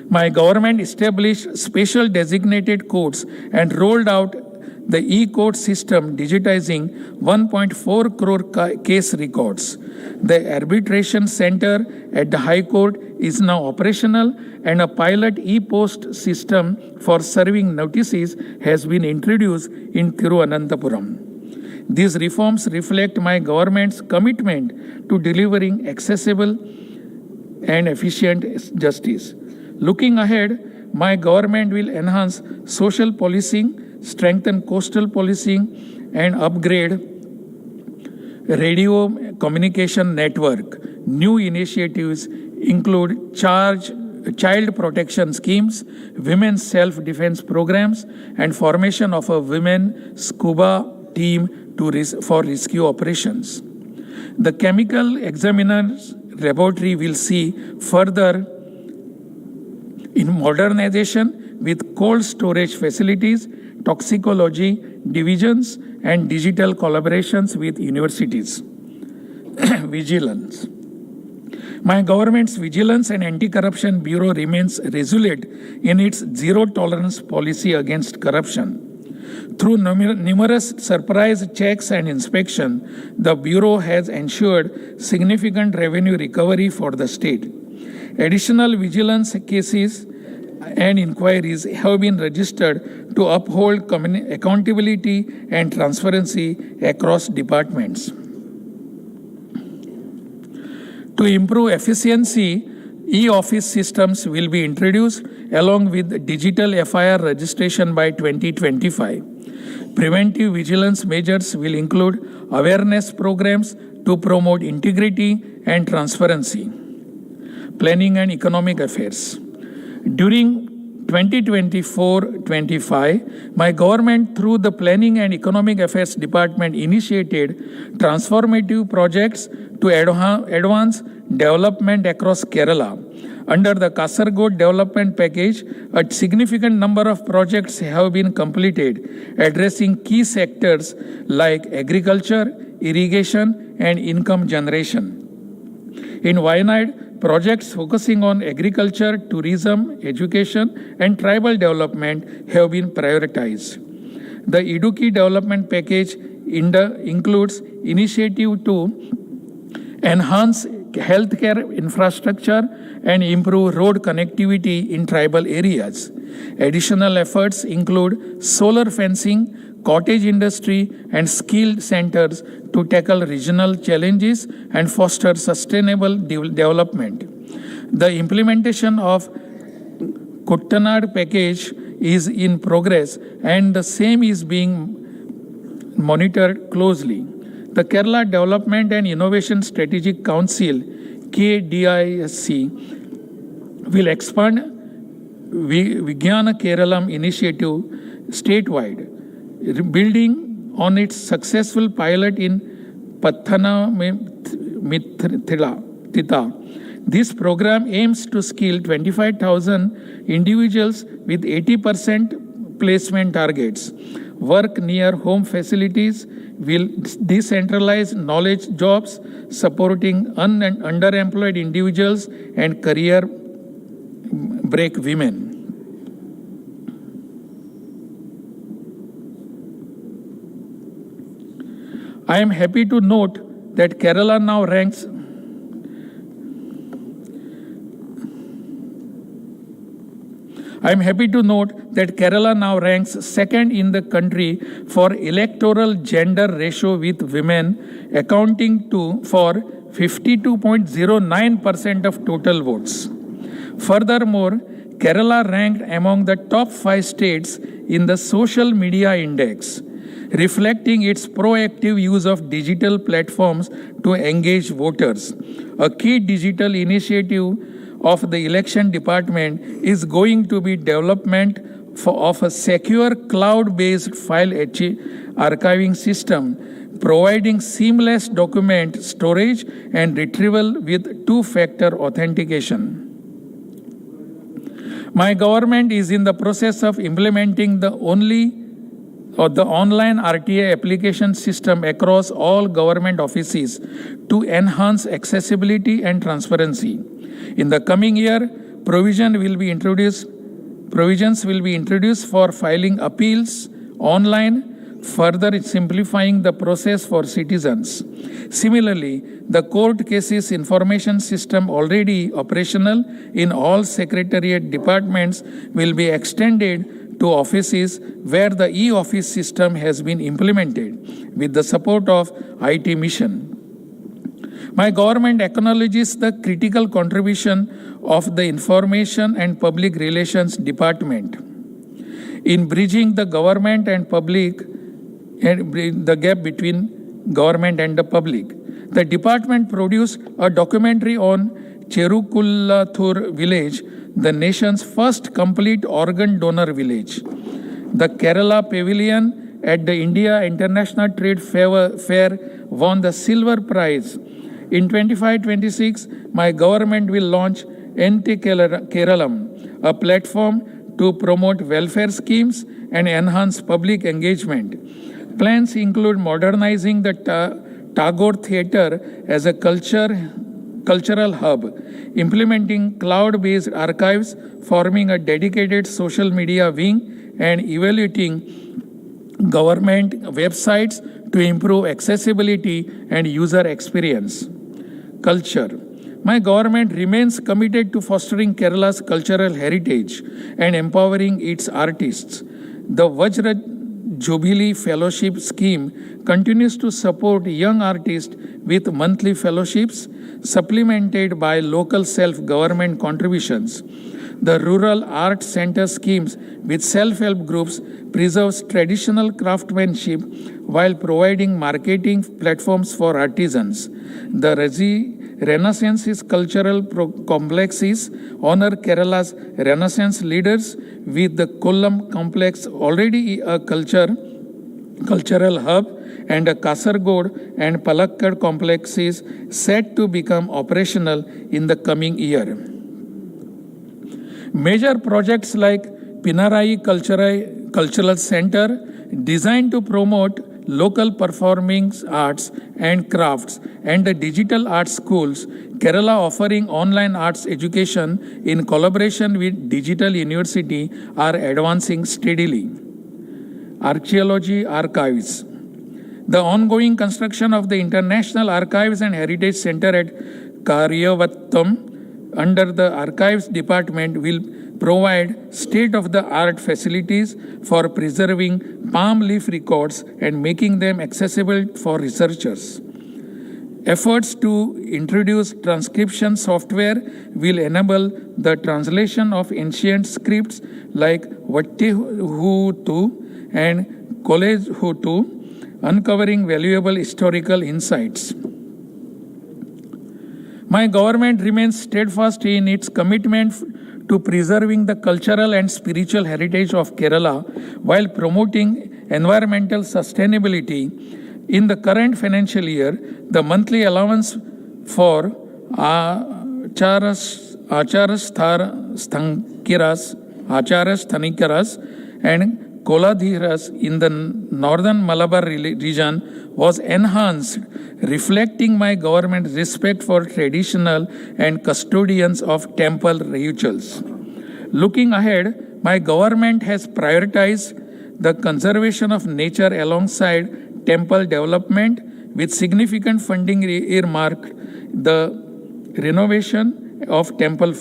my government established special designated courts and rolled out the e-court system, digitizing 1.4 crore case records. The arbitration center at the High Court is now operational, and a pilot e-post system for serving notices has been introduced in Thiruvananthapuram. These reforms reflect my government's commitment to delivering accessible and efficient justice. Looking ahead, my government will enhance social policing, strengthen coastal policing, and upgrade radio communication network. New initiatives include child protection schemes, women's self-defense programs, and formation of a women scuba team for rescue operations. The chemical examiner's laboratory will see further in modernization with cold storage facilities, toxicology divisions, and digital collaborations with universities. Vigilance. My government's Vigilance and Anti-Corruption Bureau remains resolute in its zero-tolerance policy against corruption. Through numerous surprise checks and inspection, the Bureau has ensured significant revenue recovery for the state. Additional vigilance cases and inquiries have been registered to uphold accountability and transparency across departments. To improve efficiency, e-office systems will be introduced along with digital FIR registration by 2025. Preventive vigilance measures will include awareness programs to promote integrity and transparency. Planning and Economic Affairs. During 2024-25, my government through the Planning and Economic Affairs Department initiated transformative projects to advance development across Kerala. Under the Kasaragod development package, a significant number of projects have been completed, addressing key sectors like agriculture, irrigation, and income generation. In Wayanad, projects focusing on agriculture, tourism, education, and tribal development have been prioritized. The Idukki development package includes initiative to enhance healthcare infrastructure and improve road connectivity in tribal areas. Additional efforts include solar fencing, cottage industry, and skilled centers to tackle regional challenges and foster sustainable development. The implementation of Kuttanad package is in progress and the same is being monitored closely. The Kerala Development and Innovation Strategic Council, KDISC, will expand Vijnana Keralam initiative statewide, building on its successful pilot in Pathanamthitta. This program aims to skill 25,000 individuals with 80% placement targets. Work near home facilities will decentralize knowledge jobs, supporting underemployed individuals and career break women. I am happy to note that Kerala now ranks second in the country for electoral gender ratio with women, accounting for 52.09% of total votes. Furthermore, Kerala ranked among the top 5 states in the social media index, reflecting its proactive use of digital platforms to engage voters. A key digital initiative of the election department is going to be development of a secure cloud-based file archiving system, providing seamless document storage and retrieval with two-factor authentication. My government is in the process of implementing the online RTA application system across all government offices to enhance accessibility and transparency. In the coming year, provisions will be introduced for filing appeals online, further simplifying the process for citizens. Similarly, the court cases information system already operational in all secretariat departments will be extended to offices where the e-office system has been implemented with the support of IT mission. My government acknowledges the critical contribution of the Information and Public Relations Department in bridging the government and public and the gap between government and the public. The department produced a documentary on Cherukullathur village, the nation's first complete organ donor village. The Kerala Pavilion at the India International Trade Fair won the silver prize. In 25-26, my government will launch NT Keralam, a platform to promote welfare schemes and enhance public engagement. Plans include modernizing the Tagore Theatre as a cultural hub, implementing cloud-based archives, forming a dedicated social media wing, and evaluating government websites to improve accessibility and user experience. Culture. My government remains committed to fostering Kerala's cultural heritage and empowering its artists. The Vajra Jubilee Fellowship Scheme continues to support young artists with monthly fellowships, supplemented by local self-government contributions. The Rural Art Center schemes with self-help groups preserves traditional craftsmanship while providing marketing platforms for artisans. The Renaissance cultural complexes honor Kerala's Renaissance leaders, with the Kollam complex already a cultural hub and a Kasaragod and Palakkad complexes set to become operational in the coming year. Major projects like Pinarai Cultural Center, designed to promote local performing arts and crafts, and the digital arts schools, Kerala offering online arts education in collaboration with Digital University, are advancing steadily. Archaeology archives. The ongoing construction of the International Archives and Heritage Center at Karyavattam under the Archives Department will provide state-of-the-art facilities for preserving palm leaf records and making them accessible for researchers. Efforts to introduce transcription software will enable the translation of ancient scripts like Vattihutu and Kolezhutu, uncovering valuable historical insights. My government remains steadfast in its commitment to preserving the cultural and spiritual heritage of Kerala while promoting environmental sustainability. In the current financial year, the monthly allowance for Acharasthanikaras and Koladhiras in the northern Malabar region was enhanced, reflecting my government's respect for traditional and custodians of temple rituals. Looking ahead, my government has prioritized the conservation of nature alongside temple development, with significant funding earmarked the renovation of temple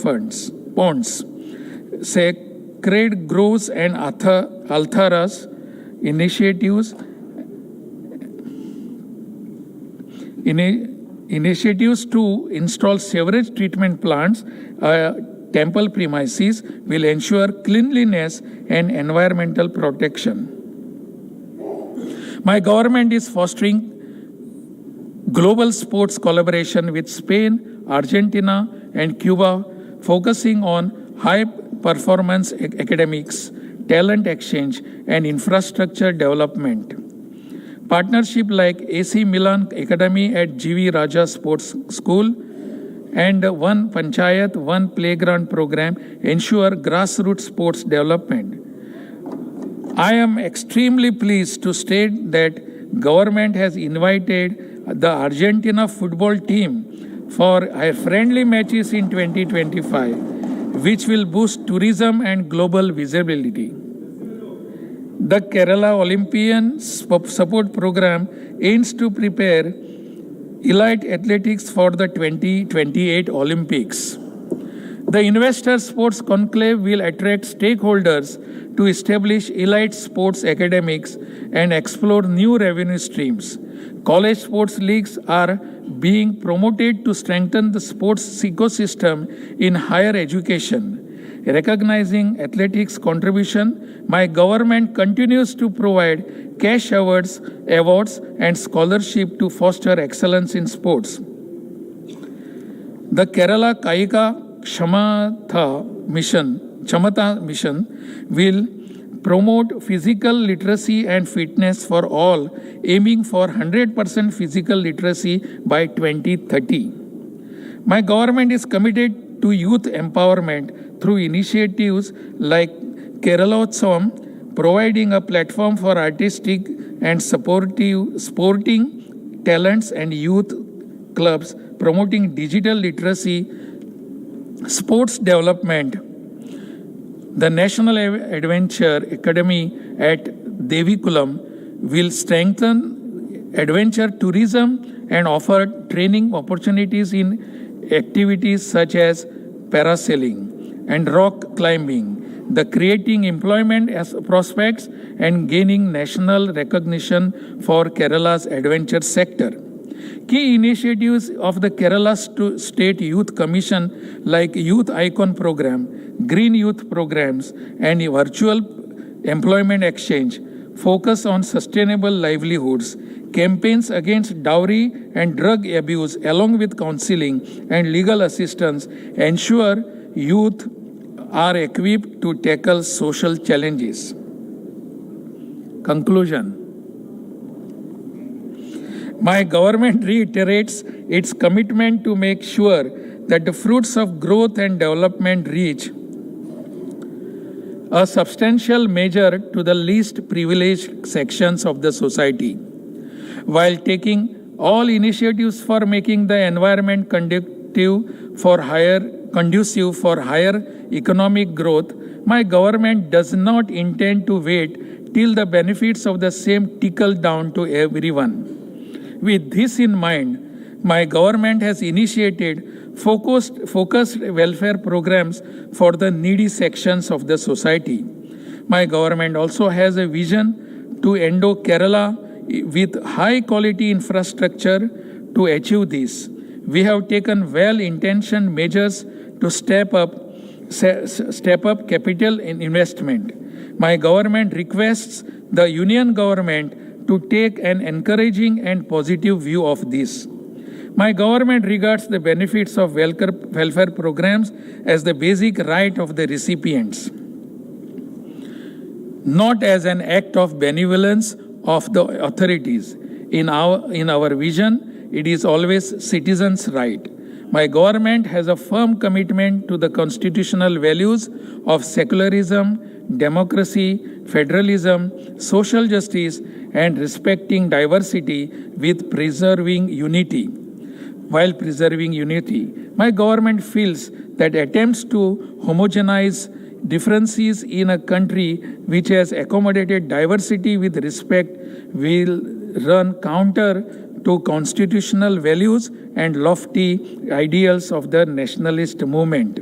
ponds, sacred groves and altaras, initiatives to install sewage treatment plants temple premises will ensure cleanliness and environmental protection. My government is fostering global sports collaboration with Spain, Argentina, and Cuba, focusing on high performance academics, talent exchange, and infrastructure development. Partnership like AC Milan Academy at GV Raja Sports School and One Panchayat, One Playground program ensure grassroots sports development. I am extremely pleased to state that government has invited the Argentina football team for friendly matches in 2025, which will boost tourism and global visibility. The Kerala Olympian Support Program aims to prepare elite athletics for the 2028 Olympics. The Investor Sports Conclave will attract stakeholders to establish elite sports academics and explore new revenue streams. College sports leagues are being promoted to strengthen the sports ecosystem in higher education. Recognizing athletics' contribution, my government continues to provide cash awards and scholarship to foster excellence in sports. The Kerala Kayika Kshamata mission will promote physical literacy and fitness for all, aiming for 100% physical literacy by 2030. My government is committed to youth empowerment through initiatives like Keralotsavam, providing a platform for artistic and sporting talents, and youth clubs promoting digital literacy, sports development. The National Adventure Academy at Devikulam will strengthen adventure tourism and offer training opportunities in activities such as parasailing and rock climbing, creating employment prospects and gaining national recognition for Kerala's adventure sector. Key initiatives of the Kerala State Youth Commission like Youth Icon Program, Green Youth Programs, and Virtual Employment Exchange focus on sustainable livelihoods. Campaigns against dowry and drug abuse, along with counseling and legal assistance, ensure youth are equipped to tackle social challenges. Conclusion. My government reiterates its commitment to make sure that the fruits of growth and development reach a substantial measure to the least privileged sections of the society. While taking all initiatives for making the environment conducive for higher economic growth, my government does not intend to wait till the benefits of the same trickle down to everyone. With this in mind, my government has initiated focused welfare programs for the needy sections of the society. My government also has a vision to endow Kerala with high quality infrastructure to achieve this. We have taken well-intentioned measures to step up capital investment. My government requests the Union government to take an encouraging and positive view of this. My government regards the benefits of welfare programs as the basic right of the recipients, not as an act of benevolence of the authorities. In our vision, it is always citizens' right. My government has a firm commitment to the constitutional values of secularism, democracy, federalism, social justice, and respecting diversity with preserving unity. While preserving unity, my government feels that attempts to homogenize differences in a country which has accommodated diversity with respect will run counter to constitutional values and lofty ideals of the nationalist movement.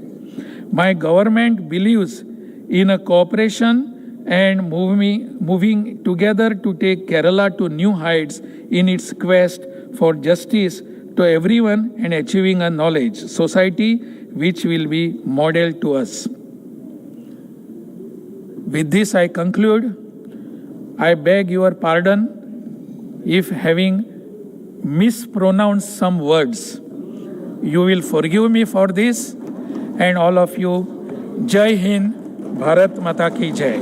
My government believes in a cooperation and moving together to take Kerala to new heights in its quest for justice to everyone and achieving a knowledge society which will be modeled to us. With this, I conclude. I beg your pardon if having mispronounced some words. You will forgive me for this, and all of you, Jai Hind, Bharat Mata Ki Jai.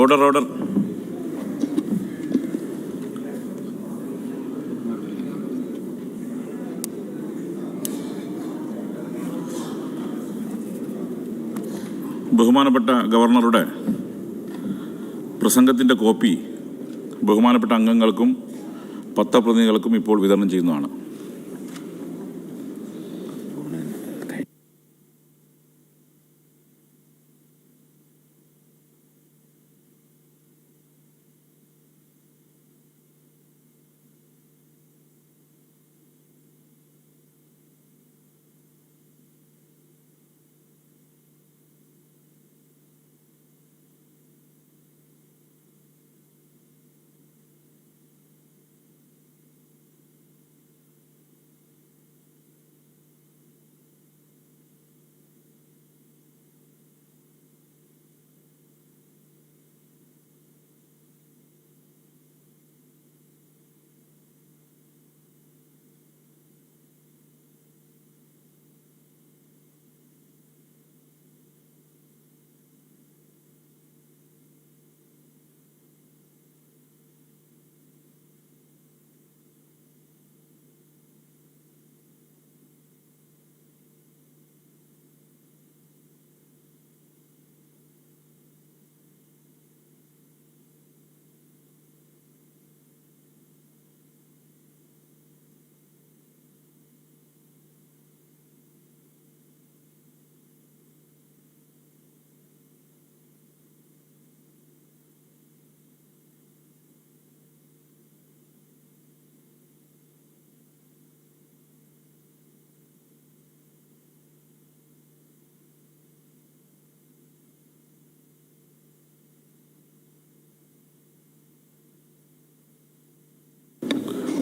Order. ബഹുമാനപ്പെട്ട ഗവർണറുടെ പ്രസംഗത്തിൻ്റെ copy ബഹുമാനപ്പെട്ട അംഗങ്ങൾക്കും പത്രപ്രതിനിധികൾക്കും ഇപ്പോൾ വിതരണം ചെയ്യുന്നതാണ്.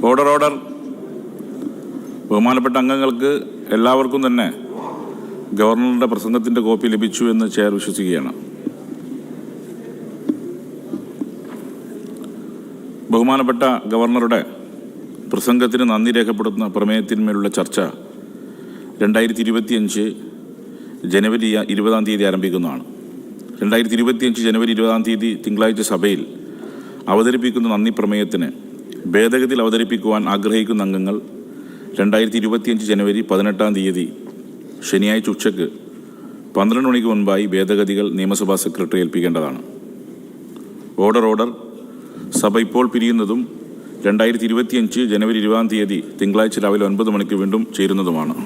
Order. ബഹുമാനപ്പെട്ട അംഗങ്ങൾക്ക് എല്ലാവർക്കും തന്നെ ഗവർണറുടെ പ്രസംഗത്തിൻ്റെ കോപ്പി ലഭിച്ചു എന്ന് ചെയർ വിശ്വസിക്കുകയാണ്. ബഹുമാനപ്പെട്ട ഗവർണറുടെ പ്രസംഗത്തിന് നന്ദി രേഖപ്പെടുത്തുന്ന പ്രമേയത്തിന്മേലുള്ള ചർച്ച 2025 ജനുവരി 20 ആരംഭിക്കുന്നതാണ്. 2025 ജനുവരി 20 തിങ്കളാഴ്ച സഭയിൽ അവതരിപ്പിക്കുന്ന നന്ദി പ്രമേയത്തിന് ഭേദഗതിയിൽ അവതരിപ്പിക്കുവാൻ ആഗ്രഹിക്കുന്ന അംഗങ്ങൾ 2025 ജനുവരി 18 ശനിയാഴ്ച ഉച്ചയ്ക്ക് 12 മണിക്ക് മുൻപായി ഭേദഗതികൾ നിയമസഭാ സെക്രട്ടറി ഏൽപ്പിക്കേണ്ടതാണ്. ഓർഡർ. സഭ ഇപ്പോൾ പിരിയുന്നതും 2025 ജനുവരി 20 തിങ്കളാഴ്ച രാവിലെ 9 മണിക്ക് വീണ്ടും ചേരുന്നതുമാണ്.